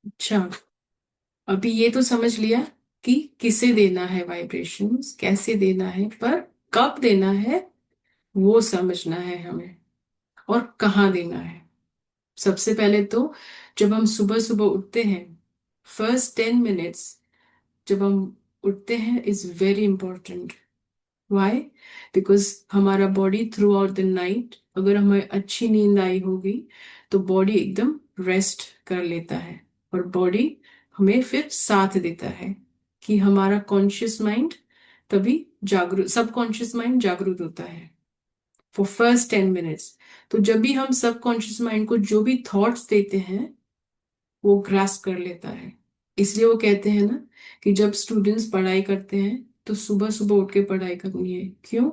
अच्छा, अभी ये तो समझ लिया कि किसे देना है वाइब्रेशंस, कैसे देना है, पर कब देना है वो समझना है हमें, और कहाँ देना है। सबसे पहले तो जब हम सुबह सुबह उठते हैं, फर्स्ट 10 मिनट्स जब हम उठते हैं is very important. Why? Because हमारा body throughout the night, अगर हमें अच्छी नींद आई होगी तो बॉडी एकदम रेस्ट कर लेता है, और बॉडी हमें फिर साथ देता है कि हमारा कॉन्शियस माइंड तभी जागरूक, सबकॉन्शियस माइंड जागरूक होता है फॉर फर्स्ट 10 मिनट्स। तो जब भी हम सबकॉन्शियस माइंड को जो भी थॉट्स देते हैं वो ग्रास्प कर लेता है। इसलिए वो कहते हैं ना कि जब स्टूडेंट्स पढ़ाई करते हैं तो सुबह सुबह उठ के पढ़ाई करनी है। क्यों?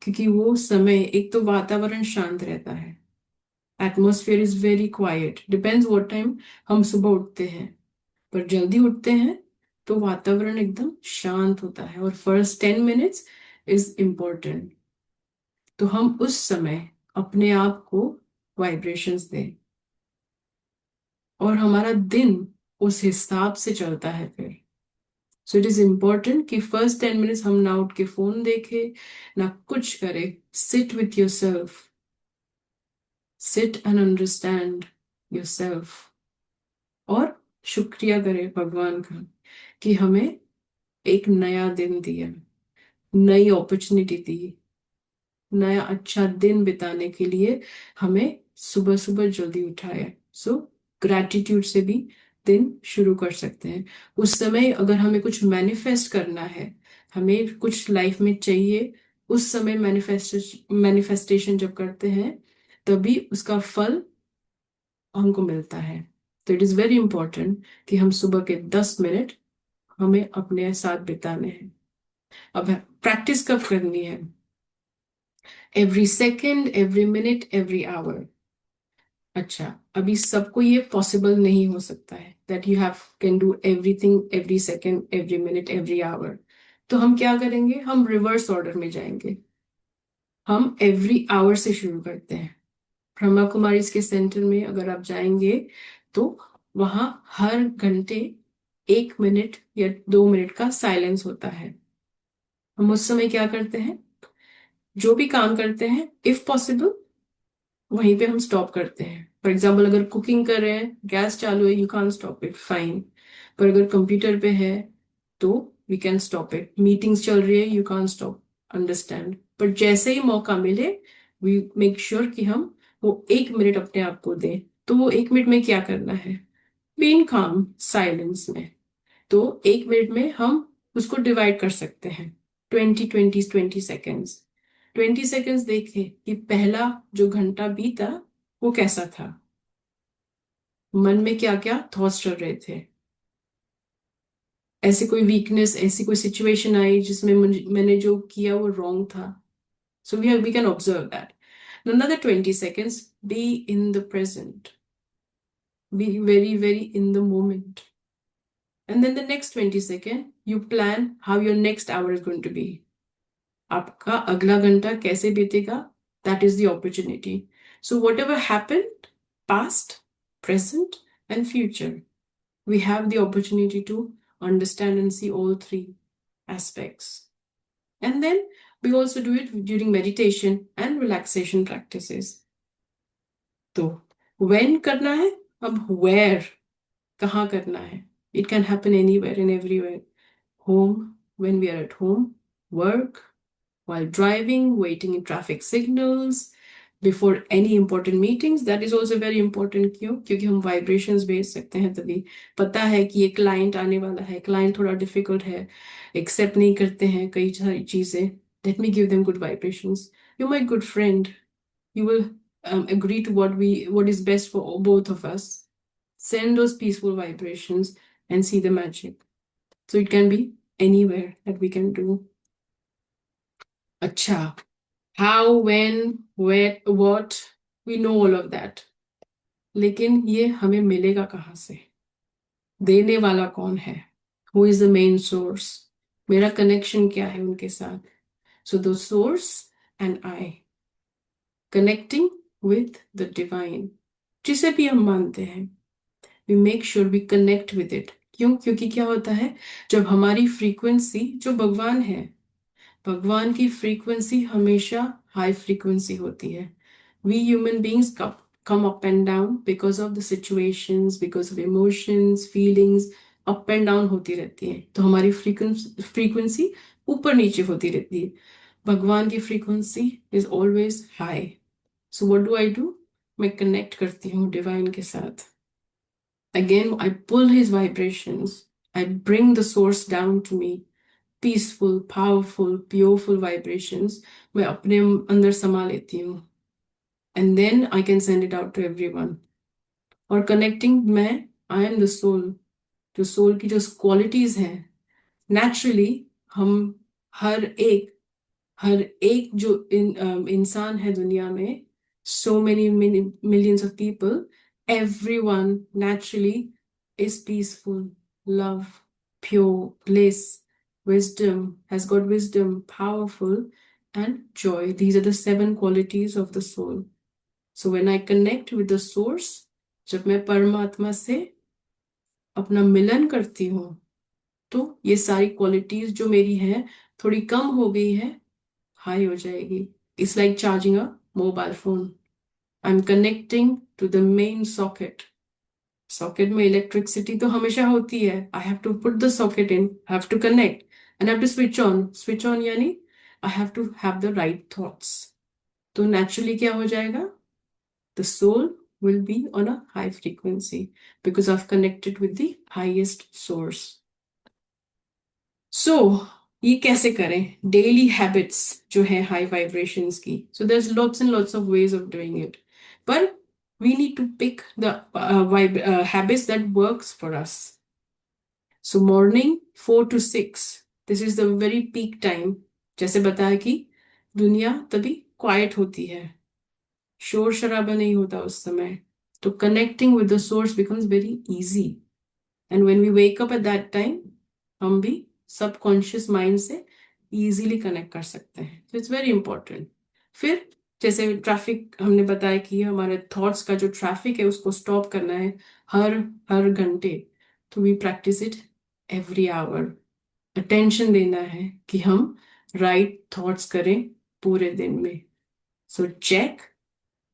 क्योंकि वो समय, एक तो वातावरण शांत रहता है, atmosphere is very quite, depends what time हम सुबह उठते हैं, पर जल्दी उठते हैं तो वातावरण एकदम शांत होता है, और फर्स्ट 10 मिनट्स इज इम्पोर्टेंट। तो हम उस समय अपने आप को वाइब्रेशंस दें, और हमारा दिन उस हिसाब से चलता है फिर। सो इट इज इम्पोर्टेंट कि फर्स्ट 10 मिनट्स हम ना उठ के फोन देखे, ना कुछ करे, sit with your self, sit and understand your self, और शुक्रिया करें भगवान का कि हमें एक नया दिन दिया, नई अपॉर्चुनिटी दी, नया अच्छा दिन बिताने के लिए हमें सुबह सुबह जल्दी उठाया। सो ग्रैटिट्यूड से भी दिन शुरू कर सकते हैं। उस समय अगर हमें कुछ मैनिफेस्ट करना है, हमें कुछ लाइफ में चाहिए, उस समय मैनिफेस्टेशन जब करते हैं तभी उसका फल हमको मिलता है। तो इट इज वेरी इंपॉर्टेंट कि हम सुबह के 10 मिनट हमें अपने साथ बिताने हैं। अब प्रैक्टिस कब करनी है? Every second, every minute, every hour. अच्छा, अभी सबको ये पॉसिबल नहीं हो सकता है that you have can do everything every second, every minute, every hour. तो हम क्या करेंगे? हम रिवर्स ऑर्डर में जाएंगे। हम एवरी आवर से शुरू करते हैं। ब्रह्मा कुमारी के सेंटर में अगर आप जाएंगे तो वहां हर घंटे 1 मिनट या 2 मिनट का साइलेंस होता है। हम उस समय क्या करते हैं? जो भी काम करते हैं, इफ पॉसिबल वहीं पे हम स्टॉप करते हैं। फॉर एग्जाम्पल, अगर कुकिंग कर रहे हैं, गैस चालू है, you can stop it, fine. पर अगर कंप्यूटर पे है तो we can stop it. Meetings चल रही है, यू कान स्टॉप, अंडरस्टैंड। पर जैसे ही मौका मिले वी मेक श्योर कि हम वो 1 मिनट अपने आप को दें। तो वो 1 मिनट में क्या करना है? बीइंग काम, साइलेंस में। तो 1 मिनट में हम उसको डिवाइड कर सकते हैं 20 20 20 सेकेंड्स। 20 सेकेंड्स देखें कि पहला जो घंटा बीता वो कैसा था, मन में क्या क्या थॉट्स चल रहे थे, ऐसी कोई वीकनेस, ऐसी कोई सिचुएशन आई जिसमें मैंने जो किया वो रॉन्ग था। So we can observe that. Another 20 seconds, be in the present, be very very in the moment. And then the next 20 seconds, you plan how your next hour is going to be. आपका अगला घंटा कैसे बीतेगा? That is the opportunity. So whatever happened, past, present and future, we have the opportunity to understand and see all three aspects. And then we also do it during meditation and relaxation practices. तो when करना है, अब where, कहाँ करना है? It can happen anywhere and everywhere. Home, when we are at home, work, while driving, waiting in traffic signals, before any important meetings. That is also very important. क्यों? क्योंकि हम vibrations भेज सकते हैं तभी। पता है कि ये client आने वाला है, client थोड़ा difficult है, accept नहीं करते हैं कई सारी चीजें, let me give them good vibrations. You're my good friend, you will agree to what is best for both of us. Send those peaceful vibrations and see the magic. So it can be anywhere that we can do. अच्छा, how, when, where, what, we know all of that. लेकिन ये हमें मिलेगा कहाँ से? देने वाला कौन है? Who is the main source? मेरा कनेक्शन क्या है उनके साथ? So the source and I connecting with the divine, जिसे भी हम मानते हैं, we make sure we connect with it. क्यों? क्योंकि क्या होता है, जब हमारी फ्रीक्वेंसी, जो भगवान है, भगवान की फ्रीक्वेंसी हमेशा हाई फ्रीक्वेंसी होती है। We human beings come up and down because of the situations, because of emotions, feelings, up and down होती रहती हैं, तो हमारी फ्रीक्वेंसी ऊपर नीचे होती रहती है। भगवान की frequency is always high. So what do I do? मैं कनेक्ट करती हूँ डिवाइन के साथ। Again I pull his vibrations, I bring the source down to me. Peaceful, powerful, pureful vibrations मैं अपने अंदर समा लेती हूँ, and then I can send it out to everyone. और कनेक्टिंग, मैं आई एम द सोल। जो सोल की जो क्वालिटीज हैं, नेचुरली हम हर एक हर एक जो इंसान है दुनिया में, so many millions of people, everyone naturally is peaceful, love, pure, bliss, wisdom, has got wisdom, powerful, and joy. These are the seven qualities of the soul. So when I connect with the source, जब मैं परमात्मा से अपना मिलन करती हूँ, तो ये सारी क्वालिटीज जो मेरी हैं थोड़ी कम हो गई है, हाई हो जाएगी। It's like charging a mobile phone. I am connecting to the main socket. Socket में इलेक्ट्रिसिटी तो हमेशा होती है, I have to put the socket in, have to connect, and have to switch on. Switch on यानी I have to have the right thoughts. तो नेचुरली क्या हो जाएगा? The soul will be on a high frequency because I've connected with the highest source. So, ये कैसे करें? डेली हैबिट्स जो है हाई वाइब्रेशंस की, सो there's lots and lots of ways of doing it, but we need to pick the habits that works for us. So morning 4 to 6, this is the very peak time. जैसे बताया कि दुनिया तभी क्वाइट होती है, शोर शराबा नहीं होता उस समय, तो connecting with the source becomes very easy. And when we wake up at that time, हम भी सबकॉन्शियस माइंड से इजीली कनेक्ट कर सकते हैं, तो इट्स वेरी इंपॉर्टेंट। फिर जैसे ट्रैफिक हमने बताया कि हमारे थॉट्स का जो ट्रैफिक है उसको स्टॉप करना है हर हर घंटे, तो we practise it every hour. Attention देना है कि हम राइट थॉट्स करें पूरे दिन में। So check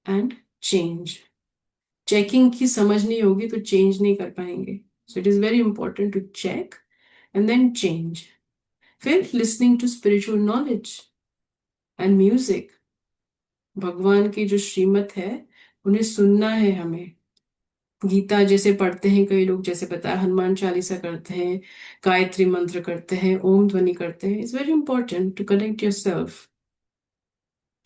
and change. Checking की समझ नहीं होगी तो चेंज नहीं कर पाएंगे, so it is very important to check and then change. फिर listening to spiritual knowledge and music. भगवान की जो श्रीमत है उन्हें सुनना है हमें। गीता जैसे पढ़ते हैं कई लोग, जैसे बताया हनुमान चालीसा करते हैं, गायत्री मंत्र करते हैं, ओम ध्वनि करते हैं। It's very important to connect yourself.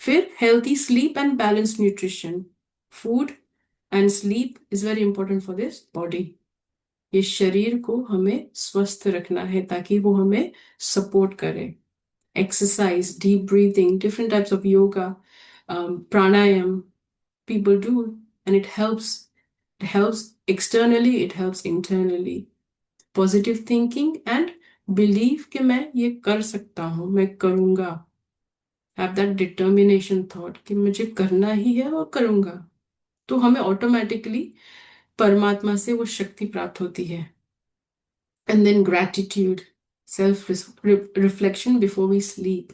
फिर healthy sleep and balance nutrition. Food and sleep is very important for this body. ये शरीर को हमें स्वस्थ रखना है ताकि वो हमें सपोर्ट करे। Exercise, deep breathing, different types of yoga, pranayama people do, and it helps. It helps externally, it helps internally. Positive thinking and belief कि मैं ये कर सकता हूँ, मैं करूँगा। Have that determination thought कि मुझे करना ही है और करूँगा, तो हमें ऑटोमेटिकली परमात्मा से वो शक्ति प्राप्त होती है। And then gratitude, self reflection before we sleep.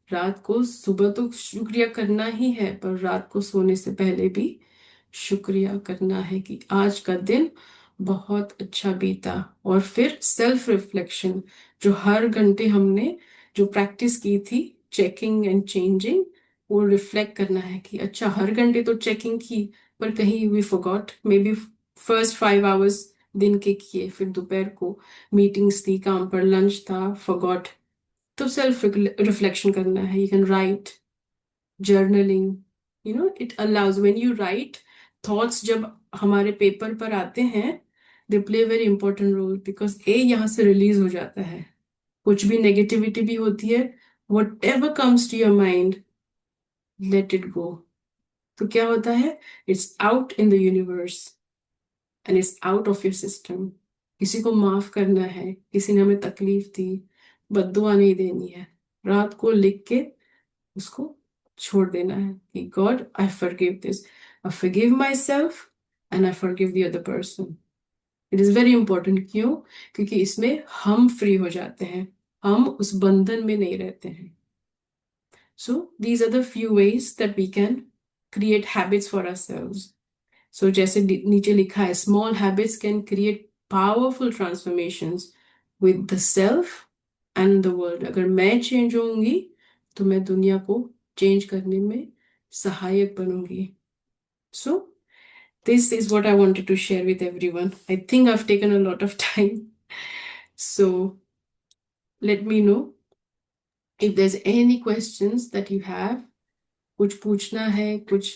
रात को, सुबह तो शुक्रिया करना ही है, पर रात को सोने से पहले भी शुक्रिया करना है कि आज का दिन बहुत अच्छा बीता। और फिर सेल्फ रिफ्लेक्शन, जो हर घंटे हमने जो प्रैक्टिस की थी, चेकिंग एंड चेंजिंग, वो रिफ्लेक्ट करना है कि अच्छा हर घंटे तो चेकिंग की, पर कहीं we forgot, maybe first 5 hours दिन के किए, फिर दोपहर को मीटिंग्स थी, काम पर लंच था, फॉरगॉट। तो सेल्फ रिफ्लेक्शन करना है। You can write, journaling, it allows when you write thoughts, जब हमारे पेपर पर आते हैं, they play very important role, because यहाँ से रिलीज हो जाता है। कुछ भी नेगेटिविटी भी होती है, whatever comes to your mind, let it go. तो क्या होता है? It's out in the universe and it's out of your system. किसी को माफ करना है, किसी ने हमें तकलीफ दी, बद्दुआ नहीं देनी है, रात को लिख के उसको छोड़ देना है कि God I forgive this, I forgive my self and I forgive the other person. It is very important. क्यों? क्योंकि इसमें हम फ्री हो जाते हैं, हम उस बंधन में नहीं रहते हैं। So these are the few ways that we can create habits for ourselves. So जैसे नीचे लिखा है, small habits can create powerful transformations with the self and the world. अगर मैं चेंज होंगी तो मैं दुनिया को चेंज करने में सहायक बनूंगी. So this is what I wanted to share with everyone. I think I've taken a lot of time. So let me know if there's any questions that you have. कुछ पूछना है, कुछ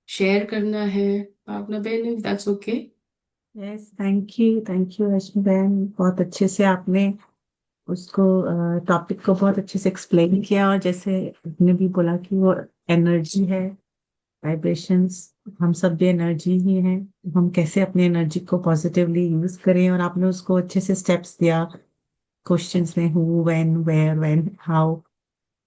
शेयर करना है, भावना बहन, if that's okay. Yes, thank you Rashmi बहन, बहुत अच्छे से आपने उसको टॉपिक को बहुत अच्छे से एक्सप्लेन किया। और जैसे आपने भी बोला कि वो एनर्जी है, वाइब्रेशंस, हम सब भी एनर्जी ही हैं, हम कैसे अपनी एनर्जी को पॉजिटिवली यूज करें। और आपने उसको अच्छे से स्टेप्स दिया क्वेश्चंस में, who, when, where, when, how,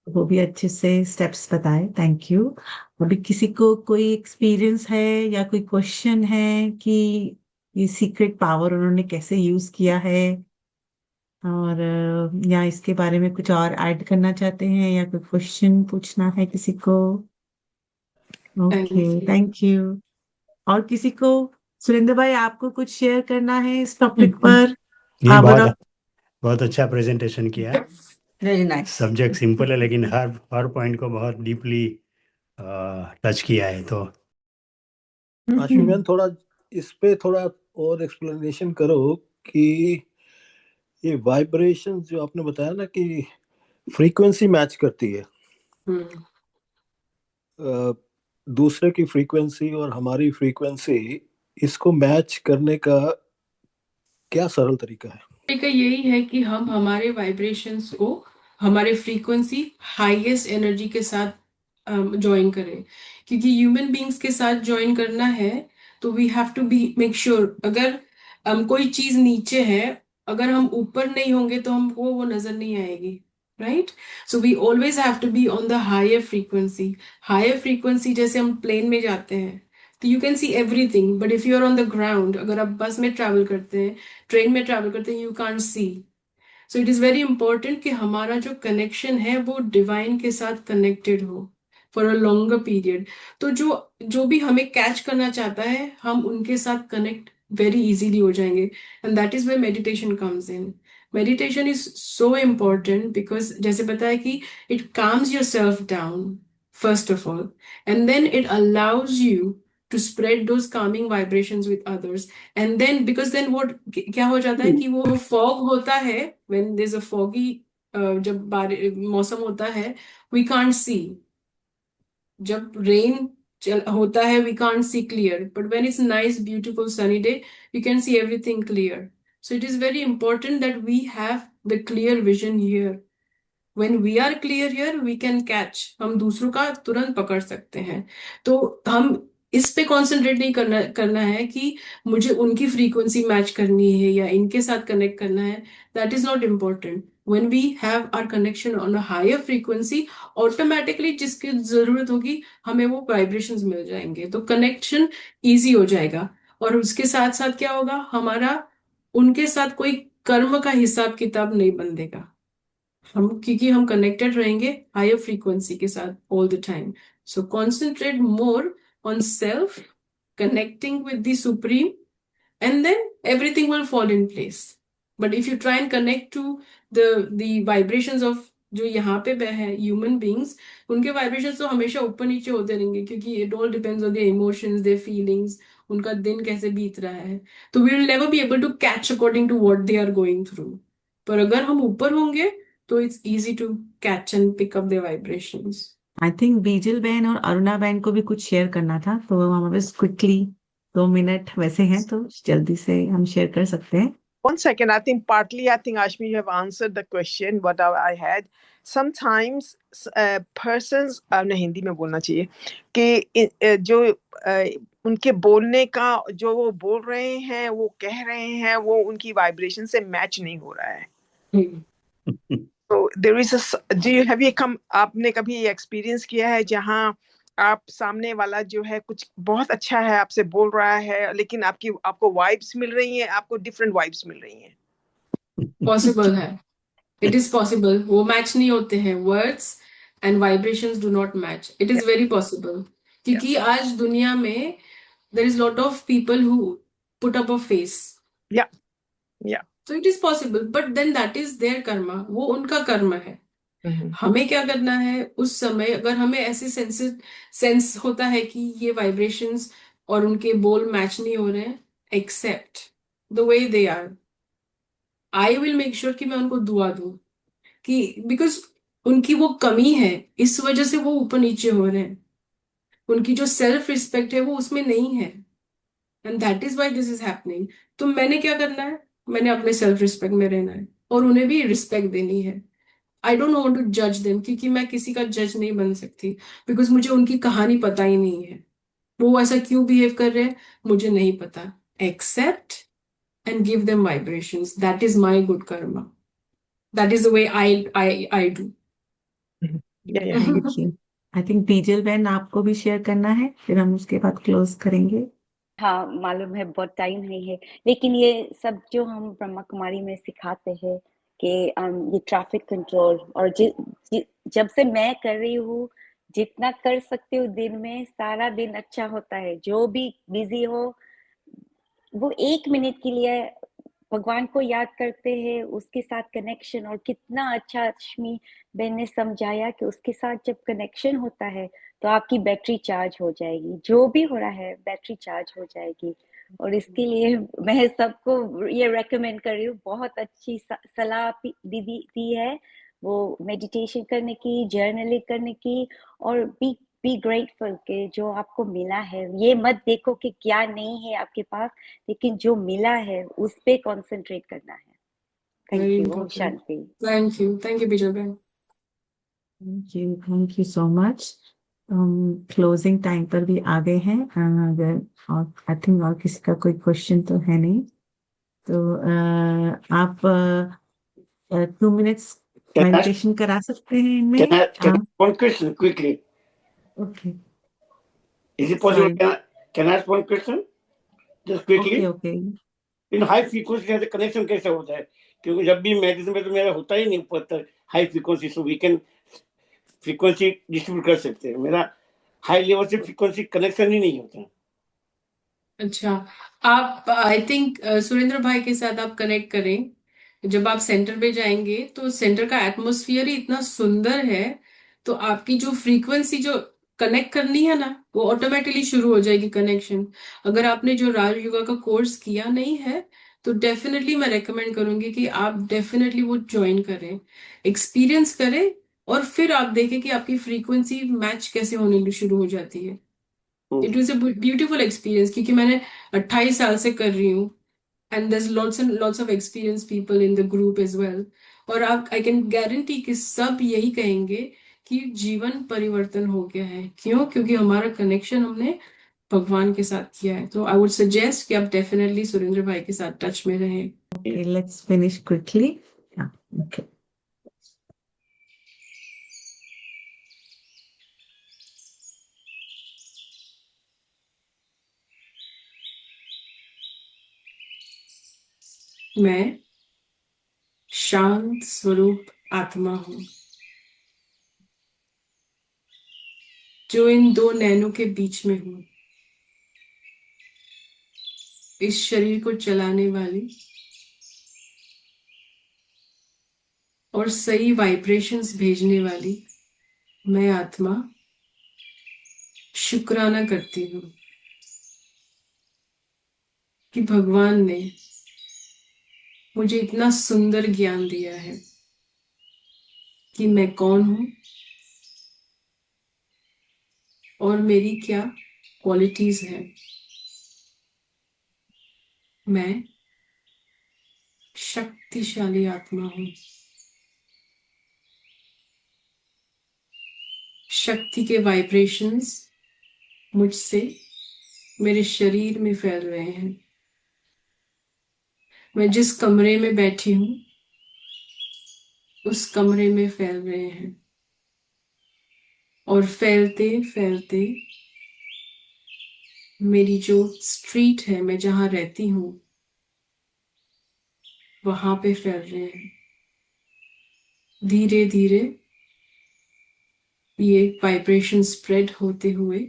वो भी अच्छे से स्टेप्स बताए। Thank you. अभी किसी को कोई एक्सपीरियंस है या कोई क्वेश्चन है कि ये सीक्रेट पावर उन्होंने कैसे यूज किया है, और या इसके बारे में कुछ और ऐड करना चाहते हैं, या कोई क्वेश्चन पूछना है किसी को? Okay, Thank you. Thank you. और किसी को, सुरेंद्र भाई, आपको कुछ शेयर करना है इस टॉपिक पर? ये वन बहुत ऑफ बहुत अच्छा प्रेजेंटेशन किया। Very nice. सब्जेक्ट सिंपल है लेकिन हर पॉइंट को बहुत डीपली टच किया है। तो आशमी मैम, थोड़ा इस पे थोड़ा और एक्सप्लेनेशन करो कि ये वाइब्रेशन जो आपने बताया ना कि फ्रीक्वेंसी मैच करती है दूसरे की फ्रीक्वेंसी और हमारी फ्रीक्वेंसी, इसको मैच करने का क्या सरल तरीका है? तरीका यही है कि हम हमारे वाइब्रेशंस को हमारे फ्रीक्वेंसी हाईएस्ट एनर्जी के साथ ज्वाइन करें, क्योंकि ह्यूमन बींग्स के साथ ज्वाइन करना है तो we have to be make sure, अगर कोई चीज नीचे है, अगर हम ऊपर नहीं होंगे तो हमको वो नजर नहीं आएगी, right? So we always have to be on the higher frequency. Higher frequency, जैसे हम प्लेन में जाते हैं तो you can see everything, but if you are on the ground, अगर आप बस में ट्रैवल करते हैं, ट्रेन में ट्रैवल करते हैं, you can't see. So it is very important कि हमारा जो कनेक्शन है वो डिवाइन के साथ कनेक्टेड हो फॉर अ लॉन्गर पीरियड. तो जो जो भी हमें कैच करना चाहता है, हम उनके साथ कनेक्ट वेरी इजीली हो जाएंगे. And that is where meditation comes in. Meditation is so important because जैसे बताया कि it calms yourself down first of all, and then it allows you to spread those calming vibrations with others. And then because then what क्या हो जाता है कि वो fog होता है, when there's a foggy जब मौसम होता है, we can't see. जब रेन होता है we can't see clear, but when it's nice beautiful sunny day, you can see everything clear. So it is very important that we have the clear vision here. When we are clear here, we can catch, हम दूसरों का तुरंत पकड़ सकते हैं. तो हम इस पे कॉन्सेंट्रेट नहीं करना है कि मुझे उनकी फ्रीक्वेंसी मैच करनी है या इनके साथ कनेक्ट करना है. That is not important. when we have our connection on a higher frequency, automatically जिसकी जरूरत होगी हमें वो वाइब्रेशंस मिल जाएंगे, तो कनेक्शन इजी हो जाएगा. और उसके साथ साथ क्या होगा, हमारा उनके साथ कोई कर्म का हिसाब किताब नहीं बंधेगा, हम क्योंकि हम कनेक्टेड रहेंगे हायर फ्रीक्वेंसी के साथ all the time. So concentrate more on self, connecting with the supreme, and then everything will fall in place. But if you try and connect to the vibrations of जो यहाँ पे है ह्यूमन बींग्स, उनके वाइब्रेशंस तो हमेशा ऊपर नीचे होते रहेंगे, क्योंकि it all depends on their emotions, their feelings, उनका दिन कैसे बीत रहा है. तो we will never be able to catch according to what they are going through. पर अगर हम ऊपर होंगे तो it's easy to catch and pick up their vibrations. I think Bijal बहन और अरुणा बहन को भी कुछ शेयर करना था, तो हम बस क्विकली 2 मिनट वैसे हैं तो जल्दी से हम शेयर कर सकते हैं. One second, I think partly, I think Ashmi, you have answered the question, what I had. Sometimes persons, आपने हिंदी में बोलना चाहिए कि जो उनके बोलने का जो वो बोल रहे हैं, वो कह रहे हैं, वो उनकी वाइब्रेशन से मैच नहीं हो रहा है. So there is आपने कभी एक्सपीरियंस किया है जहाँ आप सामने वाला जो है कुछ बहुत अच्छा है आपसे बोल रहा है, लेकिन आपको वाइब्स मिल रही हैं, आपको डिफरेंट वाइब्स मिल रही हैं? पॉसिबल है, इट इज पॉसिबल. वो मैच नहीं होते हैं, words and vibrations do not match. It is very possible, क्योंकि आज दुनिया में there is lot of people who put up a face. Yeah. Yeah. तो it is possible, but then that is their karma, वो उनका कर्म है। Mhm. हमें क्या करना है उस समय, अगर हमें ऐसे सेंस होता है कि ये वाइब्रेशंस और उनके बोल मैच नहीं हो रहे हैं, accept the way they are. I will make sure कि मैं उनको दुआ दूं, कि बिकॉज उनकी वो कमी है, इस वजह से वो ऊपर नीचे हो रहे हैं। उनकी जो सेल्फ रिस्पेक्ट है वो उसमें नहीं है, and that is why this is happening. तो मैंने क्या करना है, मैंने अपने सेल्फ रिस्पेक्ट में रहना है और उन्हें भी रिस्पेक्ट देनी है। आई डोंट वांट टू जज देम, क्योंकि मैं किसी का जज नहीं बन सकती, बिकॉज मुझे उनकी कहानी पता ही नहीं है। वो ऐसा क्यों बिहेव कर रहे हैं मुझे नहीं पता। Accept and give them vibrations, that is my good karma, that is the way I do. Mhm. Yeah, yeah. Thank you. I think Bijal बहन आपको भी शेयर करना है, फिर हम उसके बाद क्लोज करेंगे। हाँ, मालूम है बहुत टाइम नहीं है, लेकिन ये सब जो हम ब्रह्मा कुमारी में सिखाते हैं कि ये ट्रैफिक कंट्रोल, और जब से मैं कर रही हूँ, जितना कर सकती हूँ दिन में, सारा दिन अच्छा होता है। जो भी बिजी हो, वो 1 मिनट के लिए भगवान को याद करते हैं, उसके साथ कनेक्शन। और कितना अच्छा अश्मी बहन ने समझाया कि उसके साथ जब कनेक्शन होता है तो आपकी बैटरी चार्ज हो जाएगी, जो भी हो रहा है बैटरी चार्ज हो जाएगी। और इसके लिए मैं सबको ये रेकमेंड कर रही हूँ। बहुत अच्छी सलाह दीदी दी है, वो मेडिटेशन करने की, जर्नलिंग करने की, और बी ग्रेटफुल के जो आपको मिला है। ये मत देखो कि क्या नहीं है आपके पास, लेकिन जो मिला है उस पे कंसंट्रेट करना है। Very thank you. Om important. शांति। थैंक यू बीजल बहन। Thank you so much. हम क्लोजिंग टाइम पर भी आ गए हैं। अगर और आई थिंक और किसी का कोई क्वेश्चन तो है नहीं, तो आप 2 minutes Can I ask, meditation करा सकते हैं can इनमें। I, can I ask one question quickly? Okay, Is it possible? Sorry. Can I ask one question? Just quickly. Okay okay. In high frequency से कनेक्शन कैसे होता है? क्योंकि जब भी मेडिसिन में तो मेरा होता ही नहीं ऊपर तक high frequency, so we can frequency distribute कर सकते हैं। मेरा हाई लेवल से फ्रीक्वेंसी कनेक्शन ही नहीं होता। अच्छा, आप आई थिंक सुरेंद्र भाई के साथ आप कनेक्ट करें। जब आप सेंटर पे जाएंगे तो सेंटर का एटमॉस्फेयर ही इतना सुंदर है, तो आपकी जो फ्रीक्वेंसी जो कनेक्ट करनी है ना, वो ऑटोमेटिकली शुरू हो जाएगी कनेक्शन। अगर आपने जो राज योगा का कोर्स किया नहीं है तो डेफिनेटली मैं रेकमेंड करूंगी कि आप डेफिनेटली वो ज्वाइन करें, एक्सपीरियंस करें, और फिर आप देखें कि आपकी फ्रीक्वेंसी मैच कैसे होने शुरू हो जाती है। It was a beautiful experience, क्योंकि मैंने 28 साल से कर रही हूँ, and there's lots of experienced people in the group as well। और आप, आई कैन गारंटी कि सब यही कहेंगे कि जीवन परिवर्तन हो गया है। क्यों? क्योंकि हमारा कनेक्शन हमने भगवान के साथ किया है। तो आई वुड सजेस्ट कि आप डेफिनेटली सुरेंद्र भाई के साथ टच में रहें। Okay, let's finish quickly. Okay, मैं शांत स्वरूप आत्मा हूँ, जो इन दो नैनों के बीच में हूँ, इस शरीर को चलाने वाली और सही वाइब्रेशंस भेजने वाली मैं आत्मा शुक्राना करती हूँ कि भगवान ने मुझे इतना सुंदर ज्ञान दिया है कि मैं कौन हूँ और मेरी क्या क्वालिटीज हैं। मैं शक्तिशाली आत्मा हूँ। शक्ति के वाइब्रेशंस मुझसे मेरे शरीर में फैल रहे हैं। मैं जिस कमरे में बैठी हूँ उस कमरे में फैल रहे हैं, और फैलते फैलते मेरी जो स्ट्रीट है, मैं जहाँ रहती हूँ, वहां पे फैल रहे हैं। धीरे धीरे ये वाइब्रेशन स्प्रेड होते हुए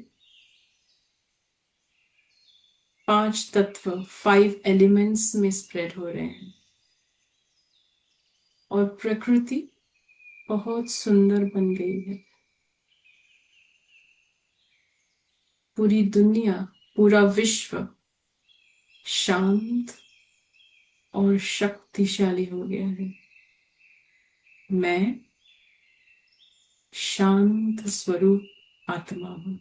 5 तत्व, 5 एलिमेंट्स में स्प्रेड हो रहे हैं। और प्रकृति बहुत सुंदर बन गई है। पूरी दुनिया, पूरा विश्व शांत और शक्तिशाली हो गया है। मैं शांत स्वरूप आत्मा हूं।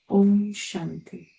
ओम शांति।